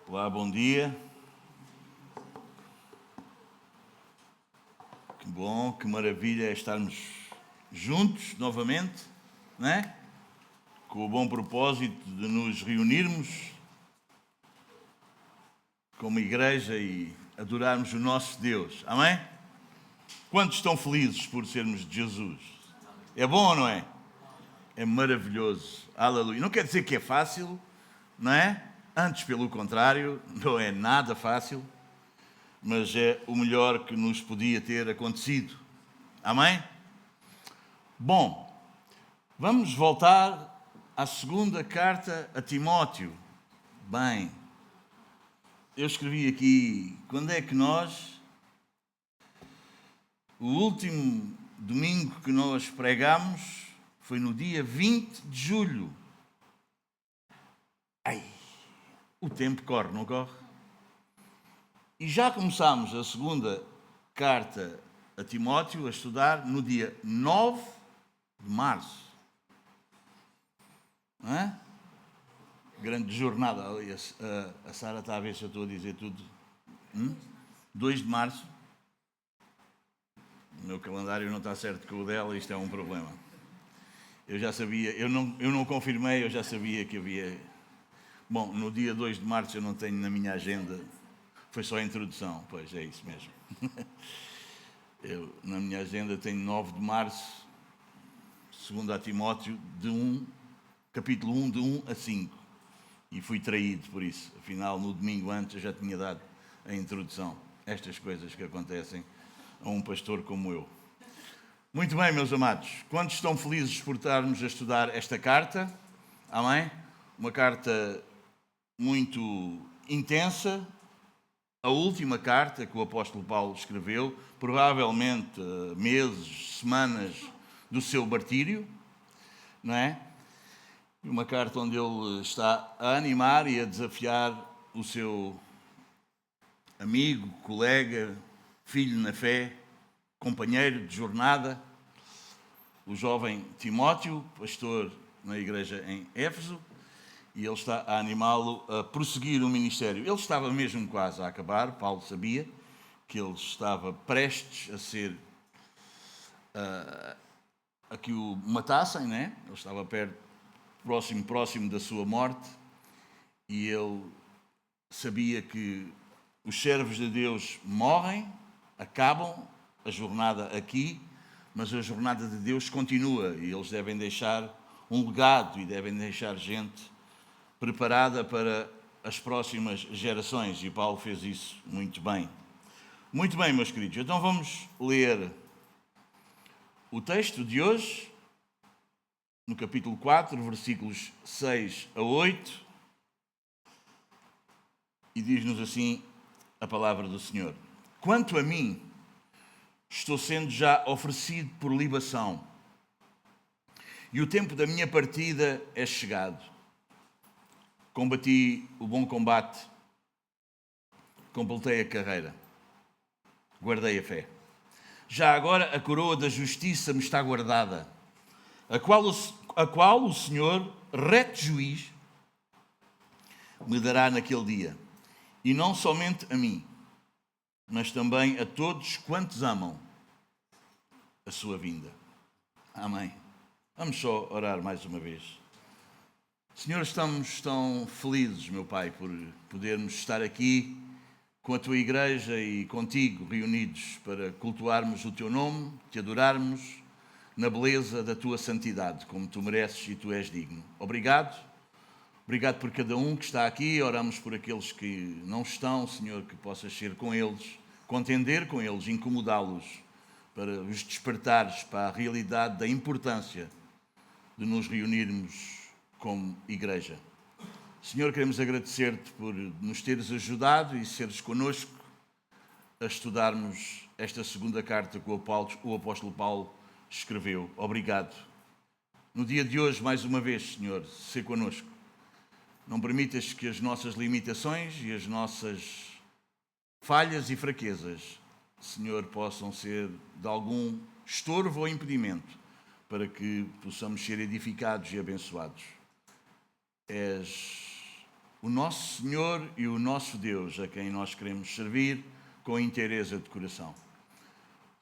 Olá, bom dia. Que bom, que maravilha estarmos juntos novamente, não é? Com o bom propósito de nos reunirmos como igreja e adorarmos o nosso Deus. Amém? Quantos estão felizes por sermos de Jesus? É bom ou não é? É maravilhoso. Aleluia. Não quer dizer que é fácil, não é? Antes, pelo contrário, não é nada fácil, mas é o melhor que nos podia ter acontecido. Amém? Bom, vamos voltar à segunda carta a Timóteo. Bem, eu escrevi aqui, quando é que nós, o último domingo que nós pregamos foi no dia 20 de julho. Ai, o tempo corre, não corre? E já começámos a segunda carta a Timóteo a estudar no dia 9 de março. Não é? Grande jornada. A Sara está a ver se eu estou a dizer tudo. 2 de março. O meu calendário não está certo com o dela, isto é um problema. Eu já sabia, eu não confirmei, eu já sabia que havia... Bom, no dia 2 de março eu não tenho na minha agenda, foi só a introdução, pois é isso mesmo. Eu, na minha agenda, tenho 9 de março, segundo a Timóteo, capítulo 1, de 1 a 5. E fui traído por isso. Afinal, no domingo antes, eu já tinha dado a introdução. Estas coisas que acontecem a um pastor como eu. Muito bem, meus amados. Quantos estão felizes por estarmos a estudar esta carta? Amém? Uma carta muito intensa. A última carta que o apóstolo Paulo escreveu, provavelmente meses, semanas do seu martírio, não é? Uma carta onde ele está a animar e a desafiar o seu amigo, colega, filho na fé, companheiro de jornada, o jovem Timóteo, pastor na igreja em Éfeso, e ele está a animá-lo a prosseguir o ministério. Ele estava mesmo quase a acabar, Paulo sabia que ele estava prestes a ser a que o matassem, né? Ele estava próximo da sua morte, e ele sabia que os servos de Deus morrem, acabam a jornada aqui, mas a jornada de Deus continua e eles devem deixar um legado e devem deixar gente preparada para as próximas gerações, e Paulo fez isso muito bem. Muito bem, meus queridos, então vamos ler o texto de hoje, no capítulo 4, versículos 6 a 8, e diz-nos assim a palavra do Senhor. Quanto a mim, estou sendo já oferecido por libação, e o tempo da minha partida é chegado. Combati o bom combate, completei a carreira, guardei a fé. Já agora a coroa da justiça me está guardada, a qual o Senhor, reto juiz, me dará naquele dia, e não somente a mim, mas também a todos quantos amam a sua vinda. Amém. Vamos só orar mais uma vez. Senhor, estamos tão felizes, meu Pai, por podermos estar aqui com a Tua Igreja e contigo reunidos para cultuarmos o Teu nome, Te adorarmos na beleza da Tua santidade, como Tu mereces e Tu és digno. Obrigado. Obrigado por cada um que está aqui. Oramos por aqueles que não estão, Senhor, que possas ser com eles, contender com eles, incomodá-los, para os despertares para a realidade da importância de nos reunirmos como igreja. Senhor, queremos agradecer-te por nos teres ajudado e seres connosco a estudarmos esta segunda carta que o apóstolo Paulo escreveu. Obrigado. No dia de hoje, mais uma vez, Senhor, sê connosco. Não permitas que as nossas limitações e as nossas falhas e fraquezas, Senhor, possam ser de algum estorvo ou impedimento para que possamos ser edificados e abençoados. És o nosso Senhor e o nosso Deus, a quem nós queremos servir com inteireza de coração.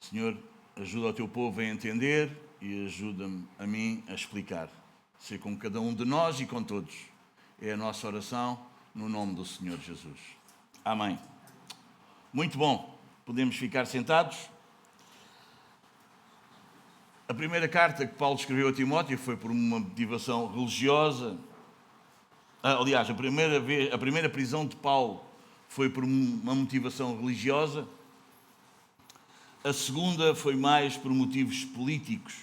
Senhor, ajuda o teu povo a entender e ajuda-me a mim a explicar. Ser com cada um de nós e com todos. É a nossa oração no nome do Senhor Jesus. Amém. Muito bom. Podemos ficar sentados. A primeira carta que Paulo escreveu a Timóteo foi por uma motivação religiosa. Aliás, a primeira prisão de Paulo foi por uma motivação religiosa. A segunda foi mais por motivos políticos.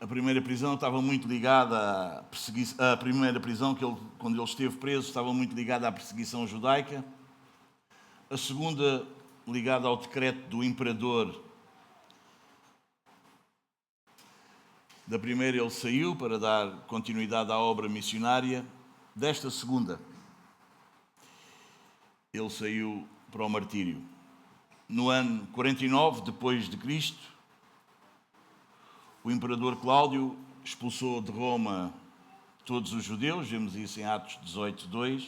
A primeira prisão estava muito ligada à perseguição. A primeira prisão, quando ele esteve preso, estava muito ligada à perseguição judaica. A segunda, ligada ao decreto do imperador. Da primeira ele saiu para dar continuidade à obra missionária. Desta segunda, ele saiu para o martírio. No ano 49 depois de Cristo, o imperador Cláudio expulsou de Roma todos os judeus, vemos isso em Atos 18:2.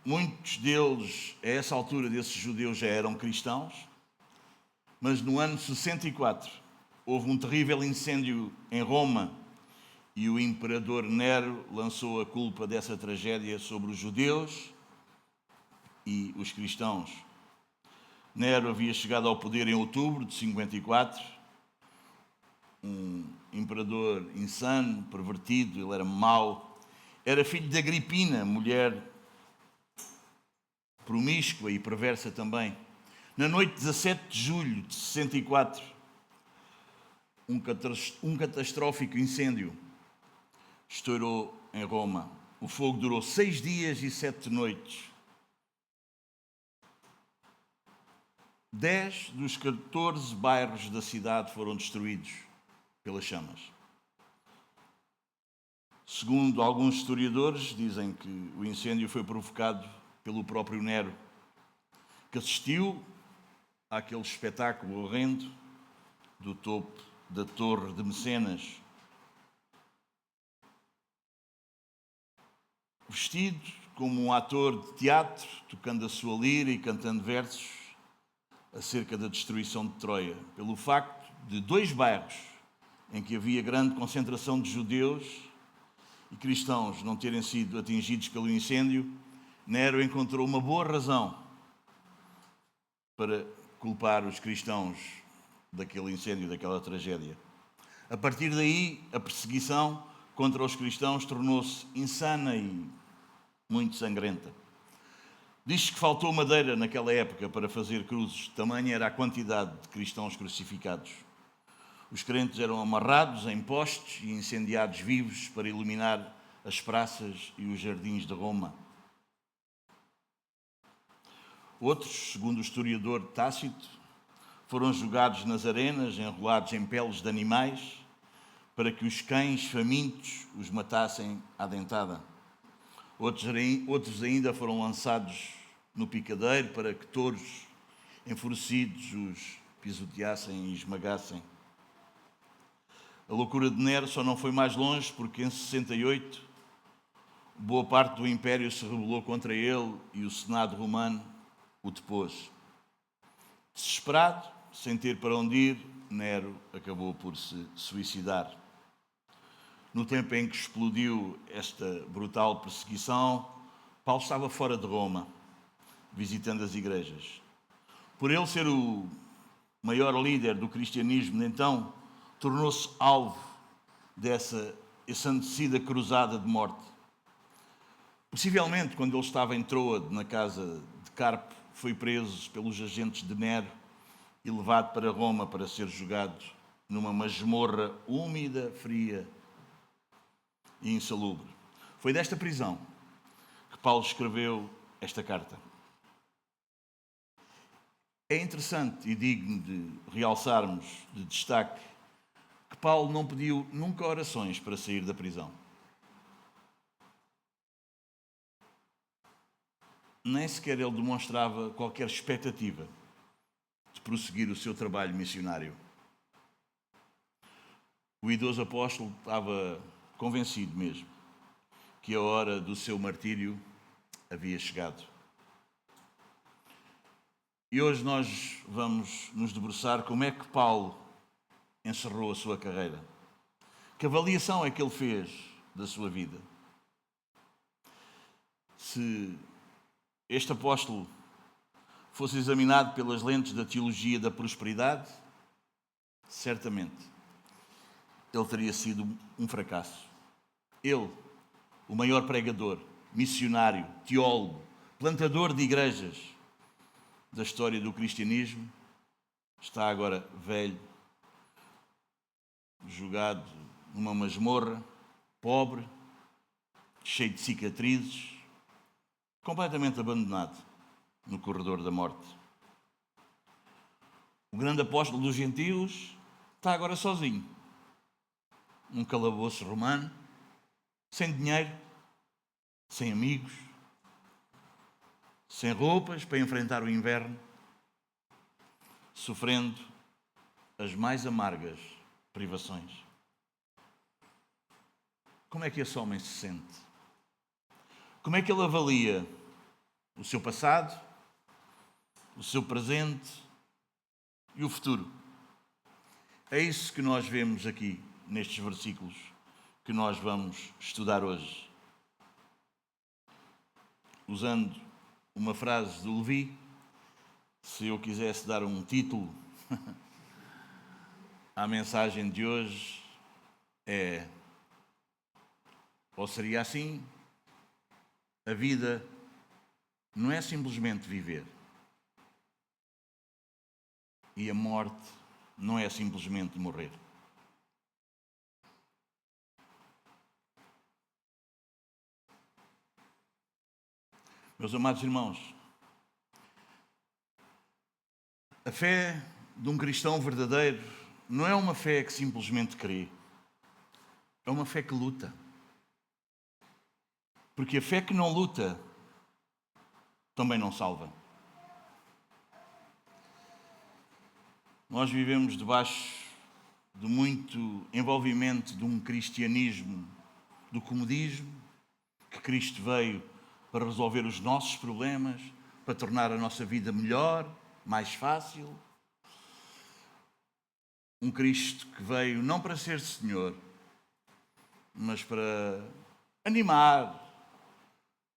Muitos deles, a essa altura desses judeus, já eram cristãos, mas no ano 64 houve um terrível incêndio em Roma e o imperador Nero lançou a culpa dessa tragédia sobre os judeus e os cristãos. Nero havia chegado ao poder em outubro de 54, um imperador insano, pervertido, ele era mau, era filho de Agripina, mulher promíscua e perversa também. Na noite de 17 de julho de 64, um catastrófico incêndio estourou em Roma. O fogo durou 6 dias e 7 noites. 10 dos 14 bairros da cidade foram destruídos pelas chamas. Segundo alguns historiadores, dizem que o incêndio foi provocado pelo próprio Nero, que assistiu àquele espetáculo horrendo do topo da Torre de Mecenas, vestido como um ator de teatro, tocando a sua lira e cantando versos acerca da destruição de Troia, pelo facto de 2 bairros em que havia grande concentração de judeus e cristãos não terem sido atingidos pelo incêndio. Nero encontrou uma boa razão para culpar os cristãos daquele incêndio, daquela tragédia. A partir daí, a perseguição contra os cristãos tornou-se insana e muito sangrenta. Diz-se que faltou madeira naquela época para fazer cruzes, tamanha era a quantidade de cristãos crucificados. Os crentes eram amarrados em postes e incendiados vivos para iluminar as praças e os jardins de Roma. Outros, segundo o historiador Tácito, foram jogados nas arenas, enrolados em peles de animais, para que os cães famintos os matassem à dentada. Outros ainda foram lançados no picadeiro para que touros enfurecidos os pisoteassem e esmagassem. A loucura de Nero só não foi mais longe porque em 68 boa parte do império se rebelou contra ele e o Senado romano o depôs. Desesperado, sem ter para onde ir, Nero acabou por se suicidar. No tempo em que explodiu esta brutal perseguição, Paulo estava fora de Roma, visitando as igrejas. Por ele ser o maior líder do cristianismo, então, tornou-se alvo dessa ensandecida cruzada de morte. Possivelmente, quando ele estava em Troade, na casa de Carpo, foi preso pelos agentes de Nero e levado para Roma para ser jogado numa masmorra úmida, fria e insalubre. Foi desta prisão que Paulo escreveu esta carta. É interessante e digno de realçarmos, de destaque, que Paulo não pediu nunca orações para sair da prisão. Nem sequer ele demonstrava qualquer expectativa de prosseguir o seu trabalho missionário. O idoso apóstolo estava convencido mesmo que a hora do seu martírio havia chegado. E hoje nós vamos nos debruçar como é que Paulo encerrou a sua carreira. Que avaliação é que ele fez da sua vida? Se este apóstolo fosse examinado pelas lentes da teologia da prosperidade, certamente ele teria sido um fracasso. Ele, o maior pregador, missionário, teólogo, plantador de igrejas da história do cristianismo, está agora velho, jogado numa masmorra, pobre, cheio de cicatrizes, completamente abandonado no corredor da morte. O grande apóstolo dos gentios está agora sozinho, num calabouço romano, sem dinheiro, sem amigos, sem roupas para enfrentar o inverno, sofrendo as mais amargas privações. Como é que esse homem se sente? Como é que ele avalia o seu passado, o seu presente e o futuro? É isso que nós vemos aqui nestes versículos que nós vamos estudar hoje. Usando uma frase do Levi, se eu quisesse dar um título à mensagem de hoje, ou seria assim: a vida não é simplesmente viver, e a morte não é simplesmente morrer. Meus amados irmãos, a fé de um cristão verdadeiro não é uma fé que simplesmente crê, é uma fé que luta. Porque a fé que não luta também não salva. Nós vivemos debaixo de muito envolvimento de um cristianismo do comodismo, que Cristo veio para resolver os nossos problemas, para tornar a nossa vida melhor, mais fácil. Um Cristo que veio não para ser Senhor, mas para animar,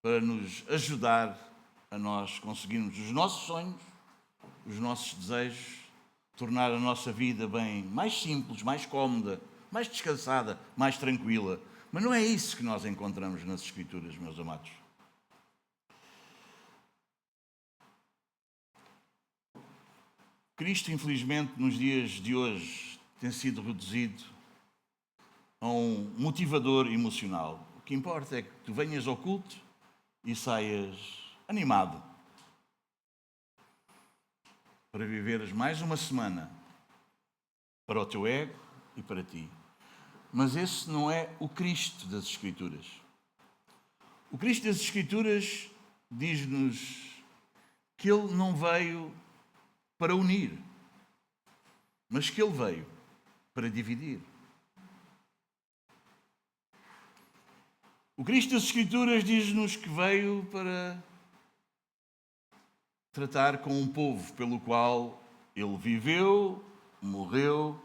para nos ajudar a nós conseguirmos os nossos sonhos, os nossos desejos, tornar a nossa vida bem mais simples, mais cómoda, mais descansada, mais tranquila. Mas não é isso que nós encontramos nas Escrituras, meus amados. Cristo, infelizmente, nos dias de hoje, tem sido reduzido a um motivador emocional. O que importa é que tu venhas ao culto e saias animado para viveres mais uma semana para o teu ego e para ti. Mas esse não é o Cristo das Escrituras. O Cristo das Escrituras diz-nos que Ele não veio para unir, mas que Ele veio para dividir. O Cristo das Escrituras diz-nos que veio para tratar com um povo pelo qual Ele viveu, morreu,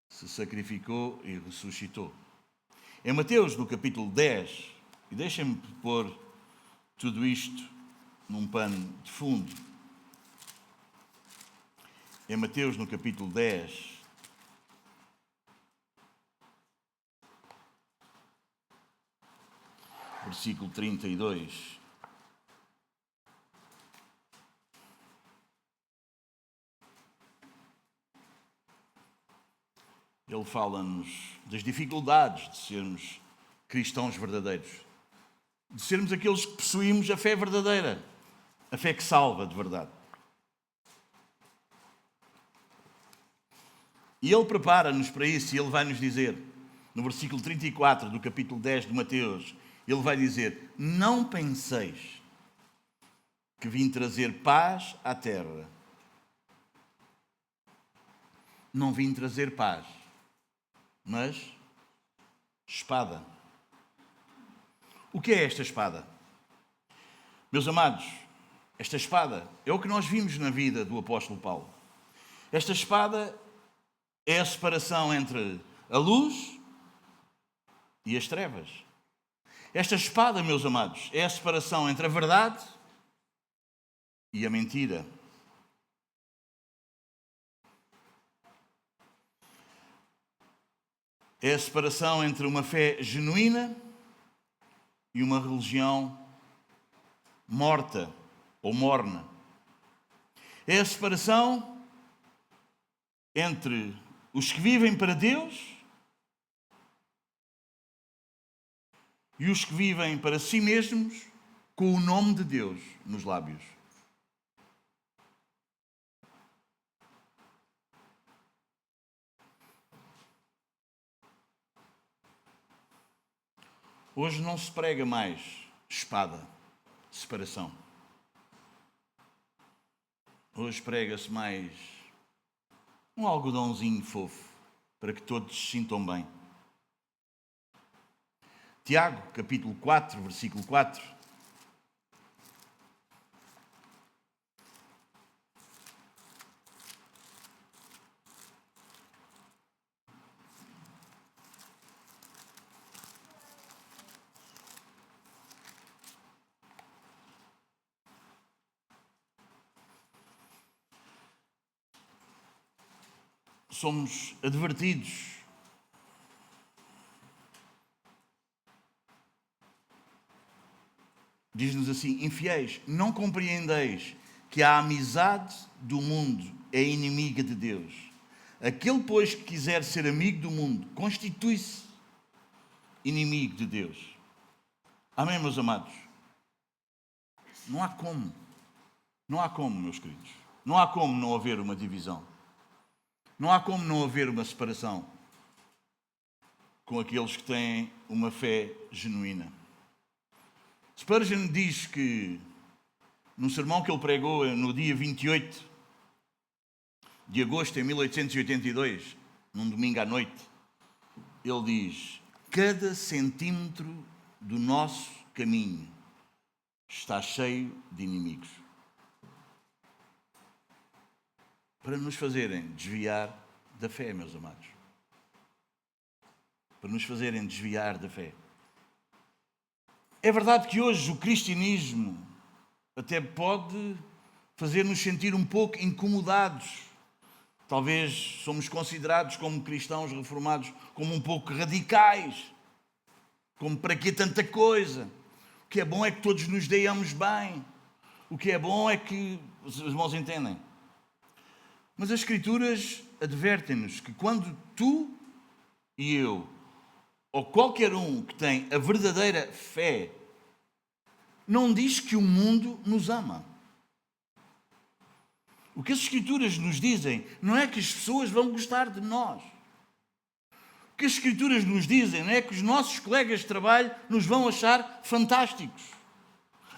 se sacrificou e ressuscitou. Em Mateus, no capítulo 10, e deixem-me pôr tudo isto num pano de fundo. Em Mateus, no capítulo 10, versículo 32. Ele fala-nos das dificuldades de sermos cristãos verdadeiros, de sermos aqueles que possuímos a fé verdadeira, a fé que salva de verdade. E Ele prepara-nos para isso, e Ele vai nos dizer, no versículo 34 do capítulo 10 de Mateus, Ele vai dizer: não penseis que vim trazer paz à terra. Não vim trazer paz, mas espada. O que é esta espada? Meus amados, esta espada é o que nós vimos na vida do apóstolo Paulo. Esta espada é a separação entre a luz e as trevas. Esta espada, meus amados, é a separação entre a verdade e a mentira. É a separação entre uma fé genuína e uma religião morta ou morna. É a separação entre os que vivem para Deus e os que vivem para si mesmos com o nome de Deus nos lábios. Hoje não se prega mais espada, separação. Hoje prega-se mais um algodãozinho fofo, para que todos se sintam bem. Tiago, capítulo 4, versículo 4. Somos advertidos diz-nos assim: infiéis, não compreendeis que a amizade do mundo é inimiga de Deus. Aquele, pois, que quiser ser amigo do mundo, constitui-se inimigo de Deus. Amém, meus amados? Não há como. Não há como, meus queridos. Não há como não haver uma divisão. Não há como não haver uma separação com aqueles que têm uma fé genuína. Spurgeon diz que, num sermão que ele pregou no dia 28 de agosto de 1882, num domingo à noite, ele diz: cada centímetro do nosso caminho está cheio de inimigos para nos fazerem desviar da fé, meus amados. Para nos fazerem desviar da fé. É verdade que hoje o cristianismo até pode fazer-nos sentir um pouco incomodados. Talvez somos considerados como cristãos reformados como um pouco radicais. Como para que tanta coisa? O que é bom é que todos nos deiamos bem. O que é bom é que... Os irmãos entendem? Mas as Escrituras advertem-nos que quando tu e eu, ou qualquer um que tem a verdadeira fé, não diz que o mundo nos ama. O que as Escrituras nos dizem não é que as pessoas vão gostar de nós. O que as Escrituras nos dizem não é que os nossos colegas de trabalho nos vão achar fantásticos.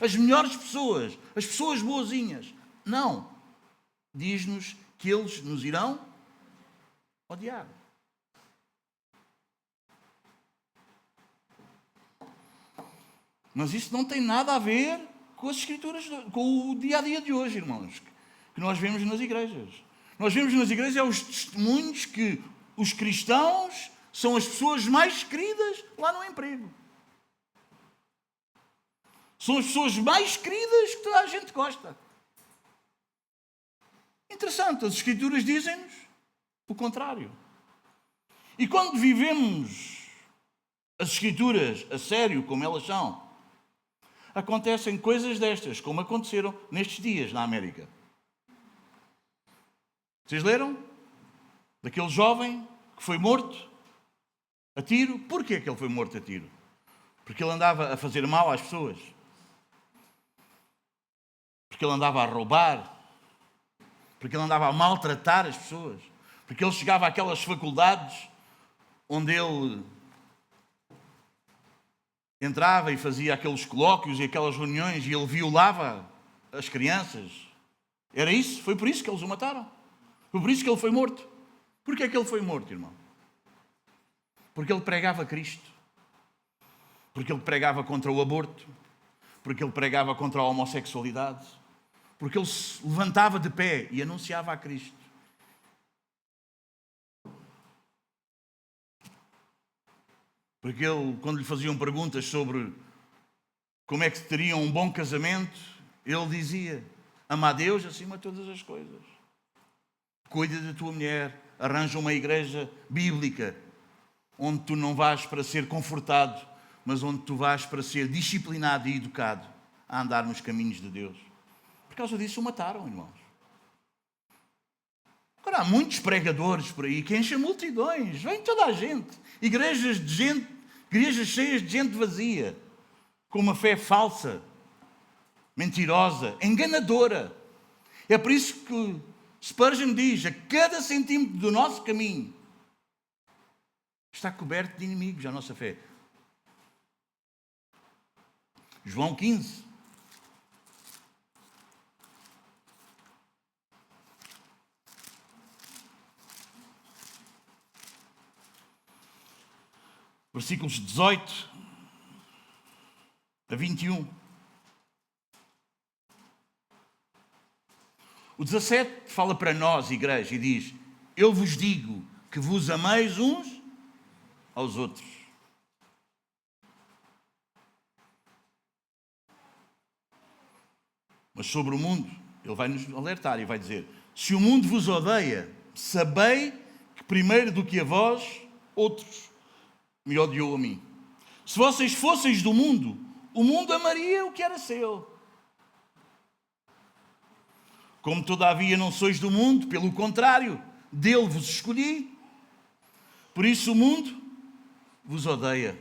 As melhores pessoas, as pessoas boazinhas. Não. Diz-nos que eles nos irão odiar. Mas isso não tem nada a ver com as Escrituras, com o dia-a-dia de hoje, irmãos, que nós vemos nas igrejas. Nós vemos nas igrejas os testemunhos que os cristãos são as pessoas mais queridas lá no emprego. São as pessoas mais queridas que toda a gente gosta. Interessante, as Escrituras dizem-nos o contrário. E quando vivemos as Escrituras a sério, como elas são, acontecem coisas destas, como aconteceram nestes dias na América. Vocês leram? Daquele jovem que foi morto a tiro. Porquê que ele foi morto a tiro? Porque ele andava a fazer mal às pessoas. Porque ele andava a roubar. Porque ele andava a maltratar as pessoas. Porque ele chegava àquelas faculdades onde ele entrava e fazia aqueles colóquios e aquelas reuniões e ele violava as crianças. Era isso? Foi por isso que eles o mataram. Foi por isso que ele foi morto. Porquê é que ele foi morto, irmão? Porque ele pregava Cristo. Porque ele pregava contra o aborto, porque ele pregava contra a homossexualidade, porque ele se levantava de pé e anunciava a Cristo. Porque ele, quando lhe faziam perguntas sobre como é que teriam um bom casamento, ele dizia: ama a Deus acima de todas as coisas. Cuida da tua mulher, arranja uma igreja bíblica, onde tu não vais para ser confortado, mas onde tu vais para ser disciplinado e educado a andar nos caminhos de Deus. Por causa disso o mataram, irmãos. Agora há muitos pregadores por aí que enchem multidões, vem toda a gente, igrejas cheias de gente vazia, com uma fé falsa, mentirosa, enganadora. É por isso que Spurgeon diz: a cada centímetro do nosso caminho está coberto de inimigos a nossa fé. João 15. Versículos 18 a 21. O 17 fala para nós, igreja, e diz: eu vos digo que vos ameis uns aos outros. Mas sobre o mundo, ele vai nos alertar e vai dizer: se o mundo vos odeia, sabei que primeiro do que a vós, outros me odiou a mim. Se vocês fosseis do mundo, o mundo amaria o que era seu. Como todavia não sois do mundo, pelo contrário, dele vos escolhi. Por isso o mundo vos odeia.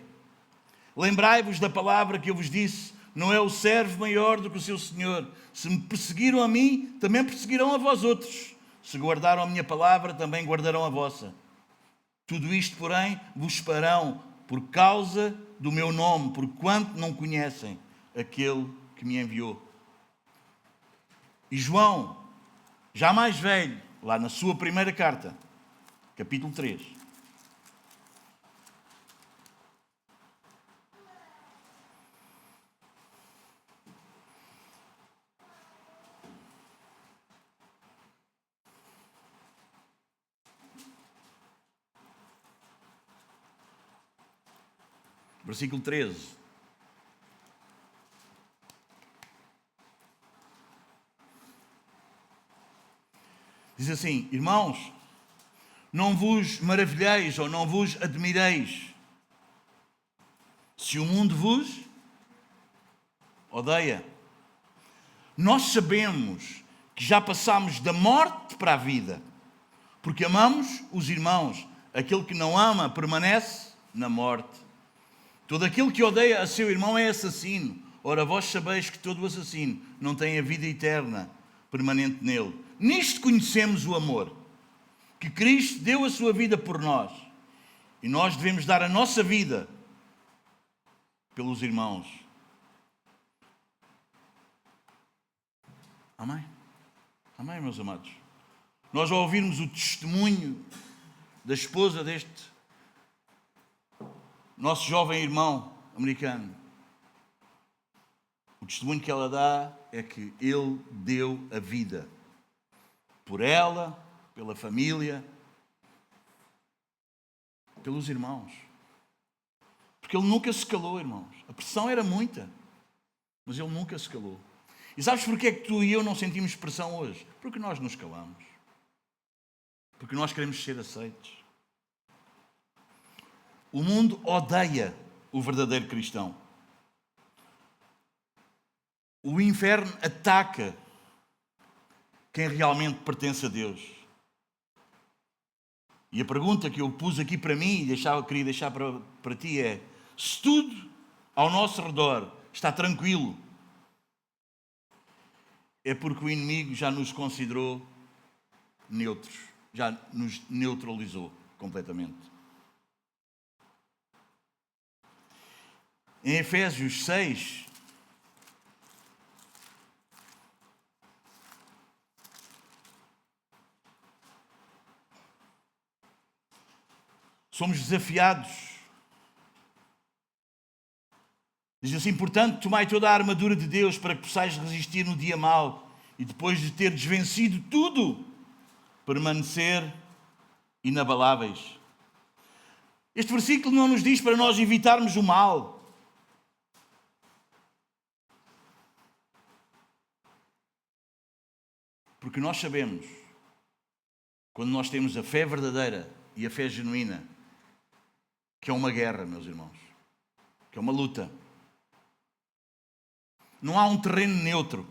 Lembrai-vos da palavra que eu vos disse: não é o servo maior do que o seu senhor. Se me perseguiram a mim, também perseguirão a vós outros. Se guardaram a minha palavra, também guardarão a vossa. Tudo isto, porém, vos farão por causa do meu nome, porquanto não conhecem aquele que me enviou. E João, já mais velho, lá na sua primeira carta, capítulo 3, versículo 13. Diz assim: irmãos, não vos maravilheis ou não vos admireis se o mundo vos odeia. Nós sabemos que já passámos da morte para a vida, porque amamos os irmãos. Aquele que não ama permanece na morte. Todo aquele que odeia a seu irmão é assassino. Ora, vós sabeis que todo assassino não tem a vida eterna permanente nele. Nisto conhecemos o amor, que Cristo deu a sua vida por nós. E nós devemos dar a nossa vida pelos irmãos. Amém? Amém, meus amados? Nós, ao ouvirmos o testemunho da esposa deste nosso jovem irmão americano, o testemunho que ela dá é que ele deu a vida por ela, pela família, pelos irmãos. Porque ele nunca se calou, irmãos. A pressão era muita, mas ele nunca se calou. E sabes porquê é que tu e eu não sentimos pressão hoje? Porque nós nos calamos. Porque nós queremos ser aceitos. O mundo odeia o verdadeiro cristão. O inferno ataca quem realmente pertence a Deus. E a pergunta que eu pus aqui para mim e queria deixar para ti é: se tudo ao nosso redor está tranquilo, é porque o inimigo já nos considerou neutros, já nos neutralizou completamente. Em Efésios 6, somos desafiados Diz assim: portanto, tomai toda a armadura de Deus para que possais resistir no dia mau e depois de ter desvencido tudo, permanecer inabaláveis. Este versículo não nos diz para nós evitarmos o mal. Porque nós sabemos, quando nós temos a fé verdadeira e a fé genuína, que é uma guerra, meus irmãos, que é uma luta. Não há um terreno neutro.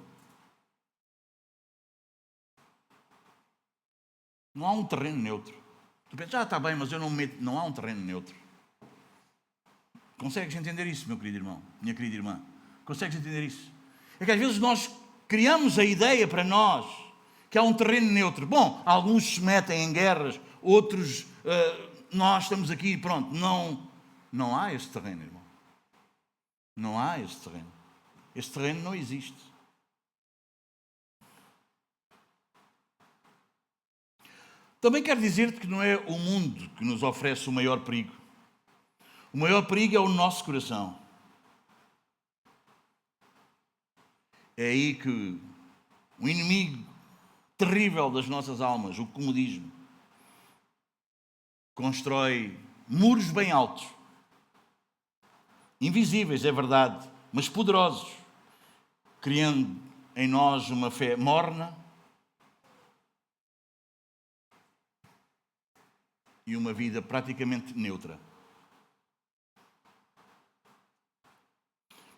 Não há um terreno neutro. Tu pensas, está bem, mas eu não me meto. Não há um terreno neutro. Consegues entender isso, meu querido irmão, minha querida irmã? Consegues entender isso? É que às vezes nós criamos a ideia para nós que há um terreno neutro. Bom, alguns se metem em guerras, outros, nós estamos aqui, pronto. Não há esse terreno, irmão. Não há esse terreno. Esse terreno não existe. Também quero dizer-te que não é o mundo que nos oferece o maior perigo. O maior perigo é o nosso coração. É aí que o inimigo terrível das nossas almas, o comodismo, constrói muros bem altos, invisíveis, é verdade, mas poderosos, criando em nós uma fé morna e uma vida praticamente neutra.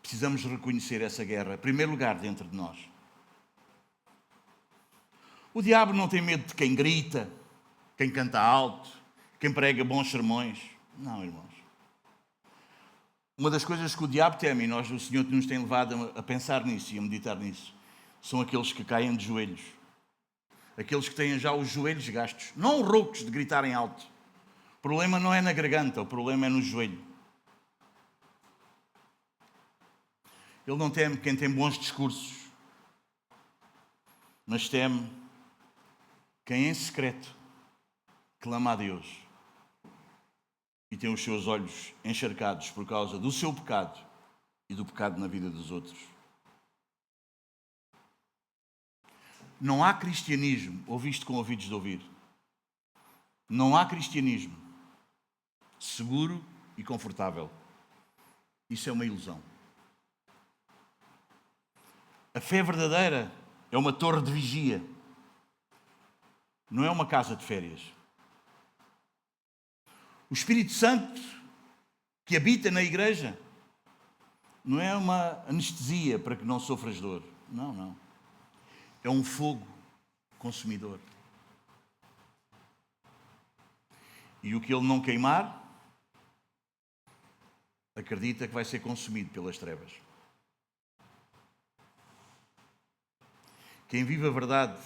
Precisamos reconhecer essa guerra, em primeiro lugar, dentro de nós. O diabo não tem medo de quem grita, quem canta alto, quem prega bons sermões. Não, irmãos. Uma das coisas que o diabo teme, e o Senhor nos tem levado a pensar nisso e a meditar nisso, são aqueles que caem de joelhos. Aqueles que têm já os joelhos gastos. Não roucos de gritarem alto. O problema não é na garganta, o problema é no joelho. Ele não teme quem tem bons discursos, mas teme quem em secreto clama a Deus e tem os seus olhos encharcados por causa do seu pecado e do pecado na vida dos outros. Não há cristianismo, ouviste com ouvidos de ouvir, não há cristianismo seguro e confortável. Isso é uma ilusão. A fé verdadeira é uma torre de vigia, não é uma casa de férias. O Espírito Santo que habita na igreja não é uma anestesia para que não sofras dor. Não, não. É um fogo consumidor. E o que ele não queimar, acredita que vai ser consumido pelas trevas. Quem vive a verdade,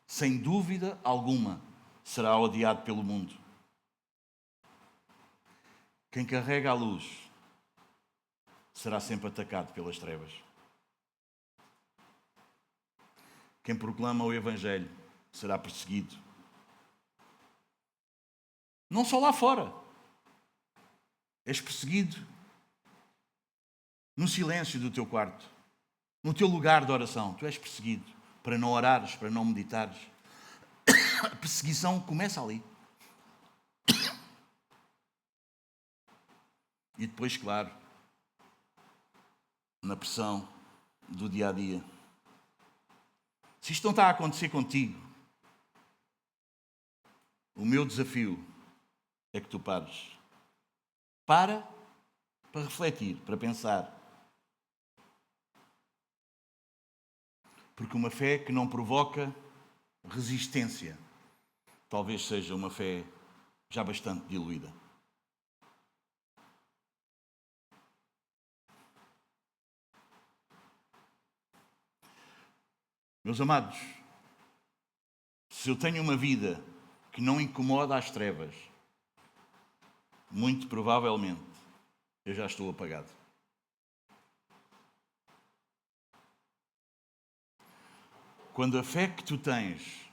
sem dúvida alguma, será odiado pelo mundo. Quem carrega a luz será sempre atacado pelas trevas. Quem proclama o Evangelho será perseguido. Não só lá fora. És perseguido no silêncio do teu quarto, no teu lugar de oração. Tu és perseguido para não orares, para não meditares. A perseguição começa ali. E depois, claro, na pressão do dia a dia. Se isto não está a acontecer contigo, o meu desafio é que tu pares. Para refletir, para pensar. Porque uma fé que não provoca resistência talvez seja uma fé já bastante diluída. Meus amados, se eu tenho uma vida que não incomoda as trevas, muito provavelmente eu já estou apagado. Quando a fé que tu tens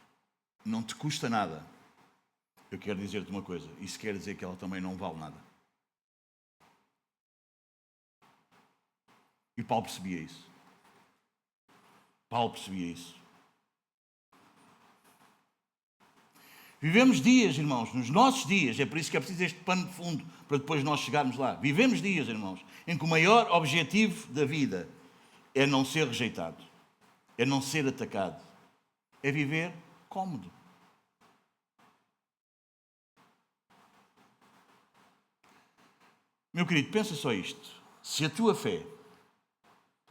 não te custa nada, eu quero dizer-te uma coisa, isso quer dizer que ela também não vale nada. E Paulo percebia isso. Paulo percebia isso. Vivemos dias, irmãos, nos nossos dias, é por isso que é preciso este pano de fundo para depois nós chegarmos lá. Vivemos dias, irmãos, em que o maior objetivo da vida é não ser rejeitado, é não ser atacado, é viver cómodo. Meu querido, pensa só isto. Se a tua fé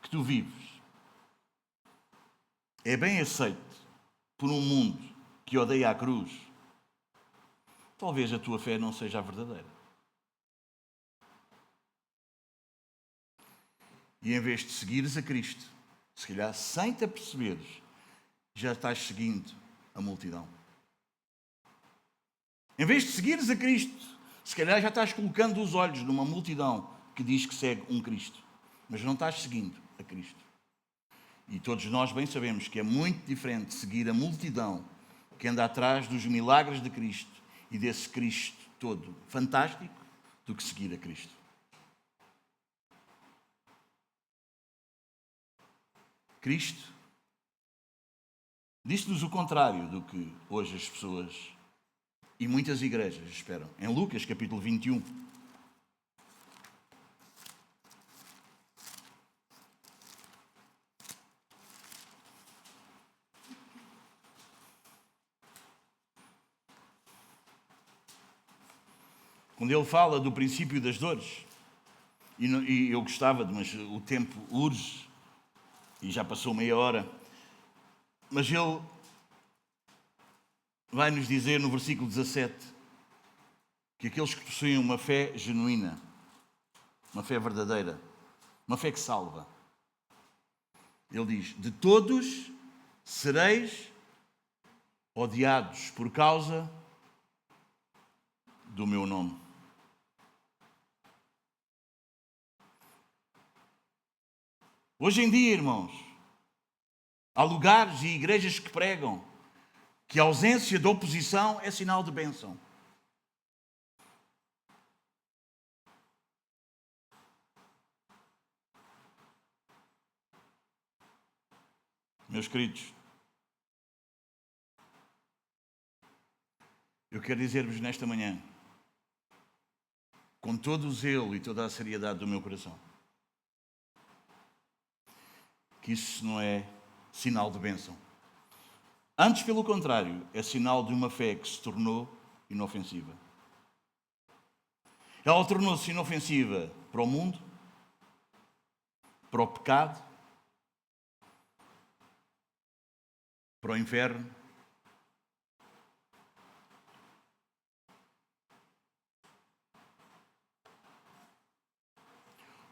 que tu vives é bem aceite por um mundo que odeia a cruz, talvez a tua fé não seja a verdadeira. E em vez de seguires a Cristo, se calhar sem te aperceberes, já estás seguindo a multidão. Em vez de seguires a Cristo, se calhar já estás colocando os olhos numa multidão que diz que segue um Cristo, mas não estás seguindo a Cristo. E todos nós bem sabemos que é muito diferente seguir a multidão que anda atrás dos milagres de Cristo e desse Cristo todo fantástico do que seguir a Cristo. Cristo disse-nos o contrário do que hoje as pessoas e muitas igrejas esperam. Em Lucas, capítulo 21. Quando ele fala do princípio das dores, e eu gostava, mas o tempo urge, e já passou meia hora, mas ele vai nos dizer no versículo 17 que aqueles que possuem uma fé genuína, uma fé verdadeira, uma fé que salva, ele diz: de todos sereis odiados por causa do meu nome. Hoje em dia, irmãos, há lugares e igrejas que pregam que a ausência de oposição é sinal de bênção. Meus queridos, eu quero dizer-vos nesta manhã, com todo o zelo e toda a seriedade do meu coração, que isso não é sinal de bênção. Antes, pelo contrário, é sinal de uma fé que se tornou inofensiva. Ela tornou-se inofensiva para o mundo, para o pecado, para o inferno.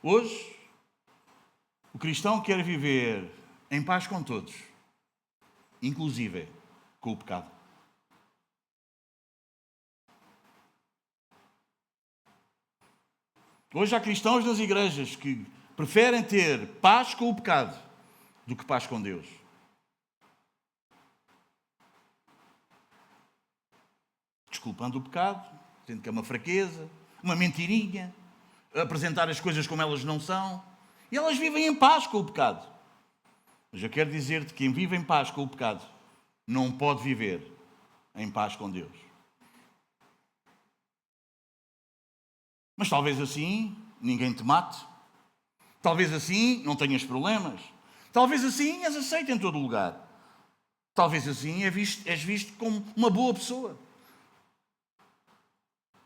Hoje, o cristão quer viver em paz com todos, inclusive com o pecado. Hoje há cristãos nas igrejas que preferem ter paz com o pecado do que paz com Deus. Desculpando o pecado, dizendo que é uma fraqueza, uma mentirinha, apresentar as coisas como elas não são. E elas vivem em paz com o pecado. Mas eu quero dizer-te que quem vive em paz com o pecado não pode viver em paz com Deus. Mas talvez assim ninguém te mate. Talvez assim não tenhas problemas. Talvez assim és aceito em todo lugar. Talvez assim és visto como uma boa pessoa.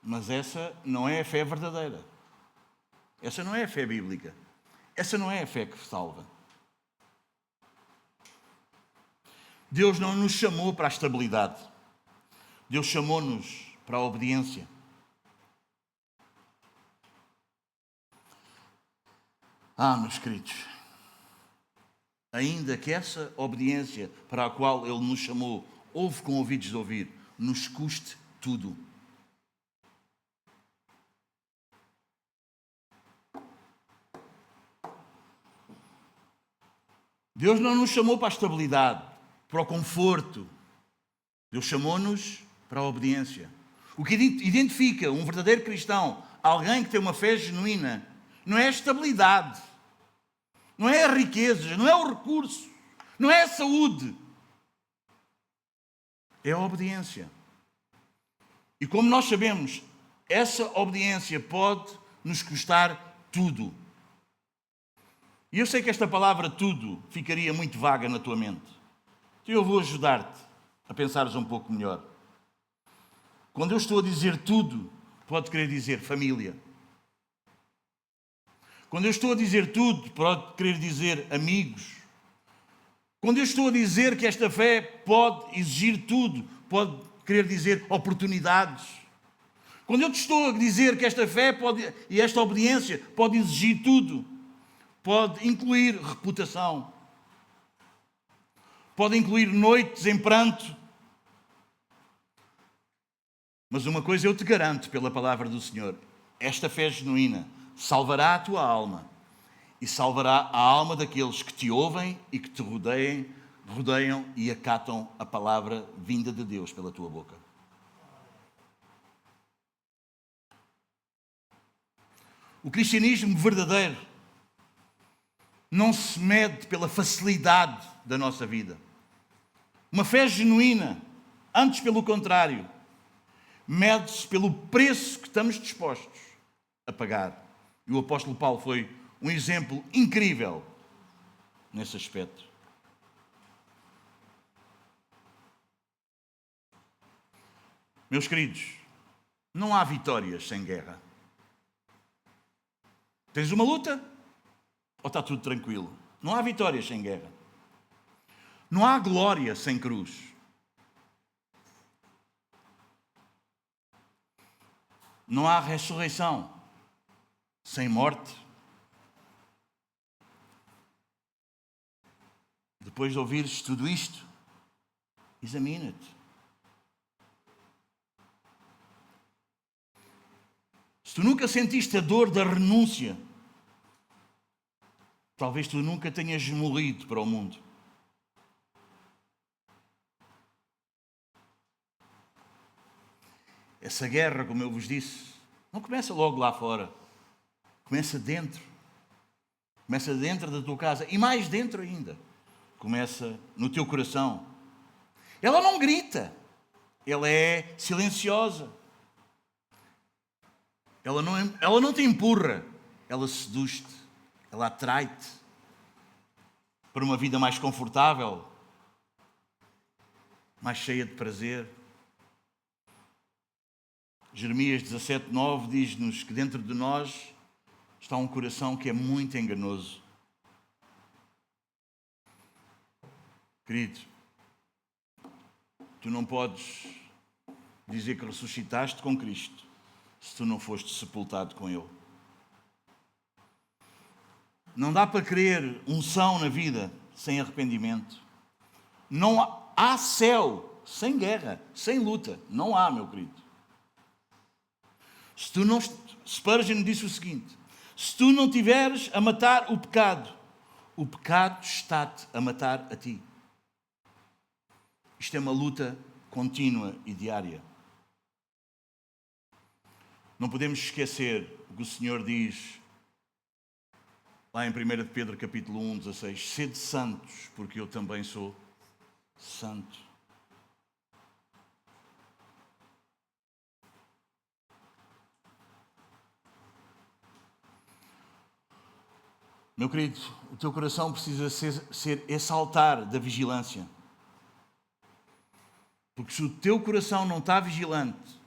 Mas essa não é a fé verdadeira. Essa não é a fé bíblica. Essa não é a fé que salva. Deus não nos chamou para a estabilidade. Deus chamou-nos para a obediência. Meus queridos, ainda que essa obediência para a qual Ele nos chamou, ouve com ouvidos de ouvir, nos custe tudo. Deus não nos chamou para a estabilidade, para o conforto. Deus chamou-nos para a obediência. O que identifica um verdadeiro cristão, alguém que tem uma fé genuína, não é a estabilidade, é riquezas, não é o recurso, não é a saúde. É a obediência. E como nós sabemos, essa obediência pode nos custar tudo. E eu sei que esta palavra tudo ficaria muito vaga na tua mente. Então eu vou ajudar-te a pensares um pouco melhor. Quando eu estou a dizer tudo, pode querer dizer família. Quando eu estou a dizer tudo, pode querer dizer amigos. Quando eu estou a dizer que esta fé pode exigir tudo, pode querer dizer oportunidades. Quando eu te estou a dizer que esta fé e esta obediência pode exigir tudo, pode incluir reputação, pode incluir noites em pranto. Mas uma coisa eu te garanto pela palavra do Senhor: esta fé genuína salvará a tua alma e salvará a alma daqueles que te ouvem e que te rodeiam e acatam a palavra vinda de Deus pela tua boca. O cristianismo verdadeiro não se mede pela facilidade da nossa vida. Uma fé genuína, antes pelo contrário, mede-se pelo preço que estamos dispostos a pagar. E o apóstolo Paulo foi um exemplo incrível nesse aspecto. Meus queridos, não há vitórias sem guerra. Tens uma luta ou está tudo tranquilo? Não há vitórias sem guerra. Não há glória sem cruz. Não há ressurreição sem morte. Depois de ouvires tudo isto, examina-te. Se tu nunca sentiste a dor da renúncia, talvez tu nunca tenhas morrido para o mundo. Essa guerra, como eu vos disse, não começa logo lá fora. Começa dentro. Começa dentro da tua casa. E mais dentro ainda. Começa no teu coração. Ela não grita. Ela é silenciosa. Ela não te empurra. Ela seduz-te. Ela atrai-te para uma vida mais confortável, mais cheia de prazer. Jeremias 17:9 diz-nos que dentro de nós está um coração que é muito enganoso. Querido, tu não podes dizer que ressuscitaste com Cristo se tu não foste sepultado com Ele. Não dá para querer unção na vida sem arrependimento. Não há céu sem guerra, sem luta. Não há, meu querido. Spurgeon disse o seguinte: se tu não tiveres a matar o pecado está-te a matar a ti. Isto é uma luta contínua e diária. Não podemos esquecer o que o Senhor diz lá em 1 Pedro capítulo 1:16: sede santos, porque eu também sou santo. Meu querido, o teu coração precisa ser esse altar da vigilância. Porque se o teu coração não está vigilante,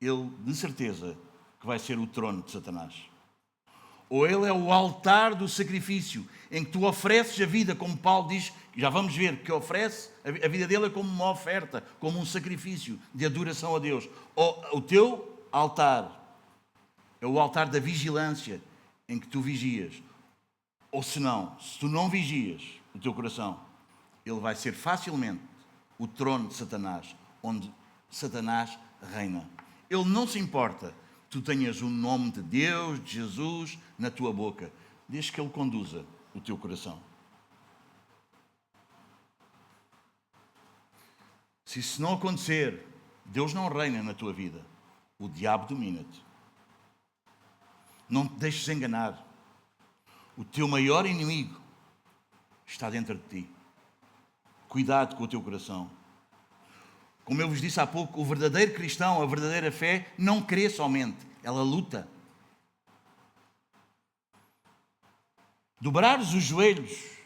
ele, de certeza, que vai ser o trono de Satanás. Ou ele é o altar do sacrifício, em que tu ofereces a vida, como Paulo diz, já vamos ver, que oferece, a vida dele é como uma oferta, como um sacrifício de adoração a Deus. Ou o teu altar é o altar da vigilância, em que tu vigias. Ou se tu não vigias o teu coração, ele vai ser facilmente o trono de Satanás, onde Satanás reina. Ele não se importa que tu tenhas o nome de Deus, de Jesus, na tua boca, desde que ele conduza o teu coração. Se isso não acontecer, Deus não reina na tua vida. O diabo domina-te. Não te deixes enganar. O teu maior inimigo está dentro de ti. Cuidado com o teu coração. Como eu vos disse há pouco, o verdadeiro cristão, a verdadeira fé, não crê somente, ela luta. Dobrares os joelhos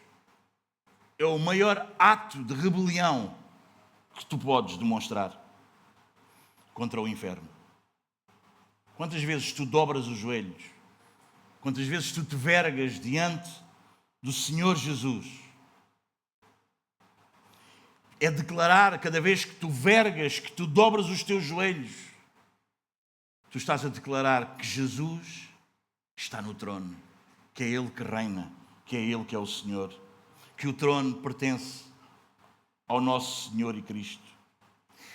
é o maior ato de rebelião que tu podes demonstrar contra o inferno. Quantas vezes tu dobras os joelhos? Quantas vezes tu te vergas diante do Senhor Jesus? É declarar cada vez que tu vergas, que tu dobras os teus joelhos, tu estás a declarar que Jesus está no trono, que é Ele que reina, que é Ele que é o Senhor, que o trono pertence ao nosso Senhor e Cristo.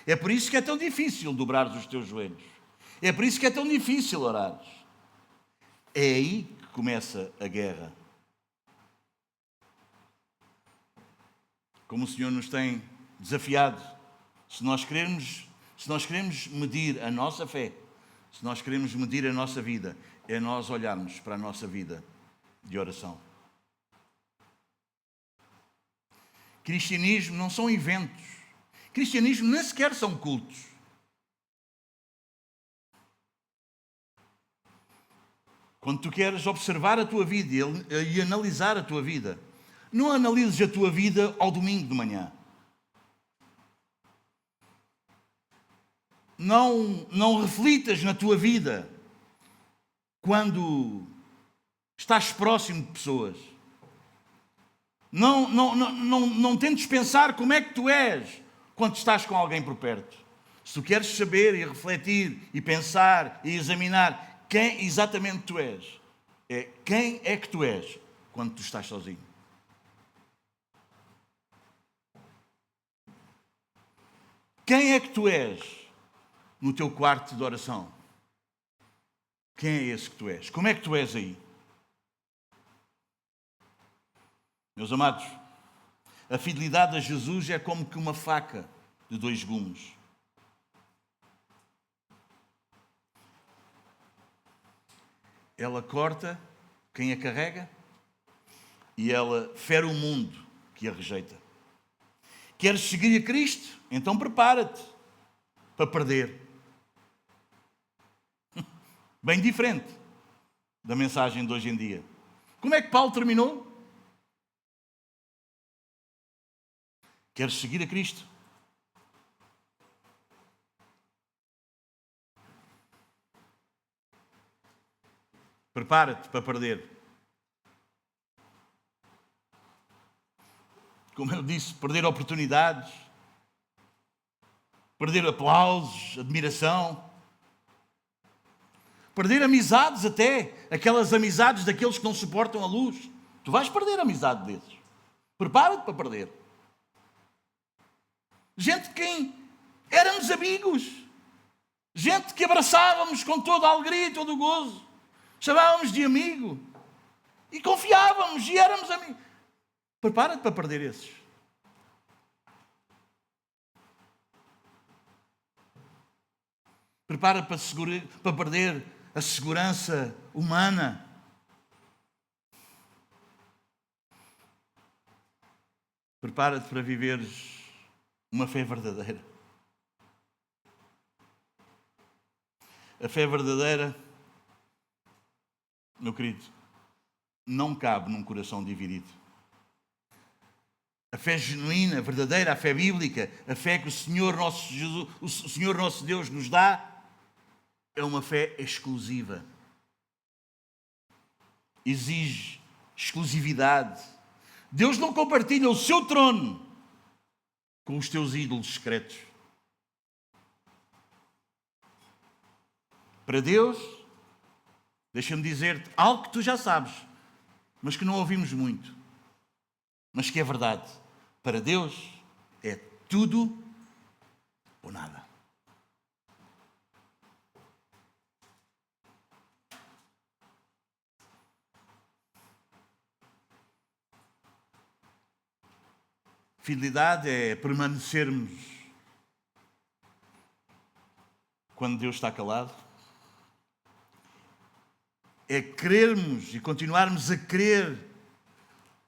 É por isso que é tão difícil dobrares os teus joelhos. É por isso que é tão difícil orares. É aí que começa a guerra. Como o Senhor nos tem desafiado, se nós queremos medir a nossa fé, se nós queremos medir a nossa vida, é nós olharmos para a nossa vida de oração. Cristianismo não são eventos. Cristianismo nem sequer são cultos. Quando tu queres observar a tua vida e analisar a tua vida, não analises a tua vida ao domingo de manhã. Não reflitas na tua vida quando estás próximo de pessoas. Não tentes pensar como é que tu és quando estás com alguém por perto. Se tu queres saber e refletir e pensar e examinar quem exatamente tu és, quem é que tu és quando tu estás sozinho. Quem é que tu és no teu quarto de oração? Quem é esse que tu és? Como é que tu és aí? Meus amados, a fidelidade a Jesus é como que uma faca de 2 gumes. Ela corta quem a carrega e ela fere o mundo que a rejeita. Queres seguir a Cristo? Então prepara-te para perder. Bem diferente da mensagem de hoje em dia. Como é que Paulo terminou? Queres seguir a Cristo? Prepara-te para perder. Como eu disse, perder oportunidades, perder aplausos, admiração, perder amizades até, aquelas amizades daqueles que não suportam a luz. Tu vais perder a amizade desses. Prepara-te para perder. Gente de quem éramos amigos. Gente que abraçávamos com toda a alegria e todo o gozo. Chamávamos de amigo. E confiávamos e éramos amigos. Prepara-te para perder esses. Prepara-te para perder a segurança humana. Prepara-te para viveres uma fé verdadeira. A fé verdadeira, meu querido, não cabe num coração dividido. A fé genuína, verdadeira, a fé bíblica, a fé que o Senhor nosso Jesus, o Senhor nosso Deus nos dá, é uma fé exclusiva. Exige exclusividade. Deus não compartilha o seu trono com os teus ídolos secretos. Para Deus, deixa-me dizer-te algo que tu já sabes, mas que não ouvimos muito, mas que é verdade. Para Deus é tudo ou nada. Fidelidade é permanecermos quando Deus está calado. É crermos e continuarmos a crer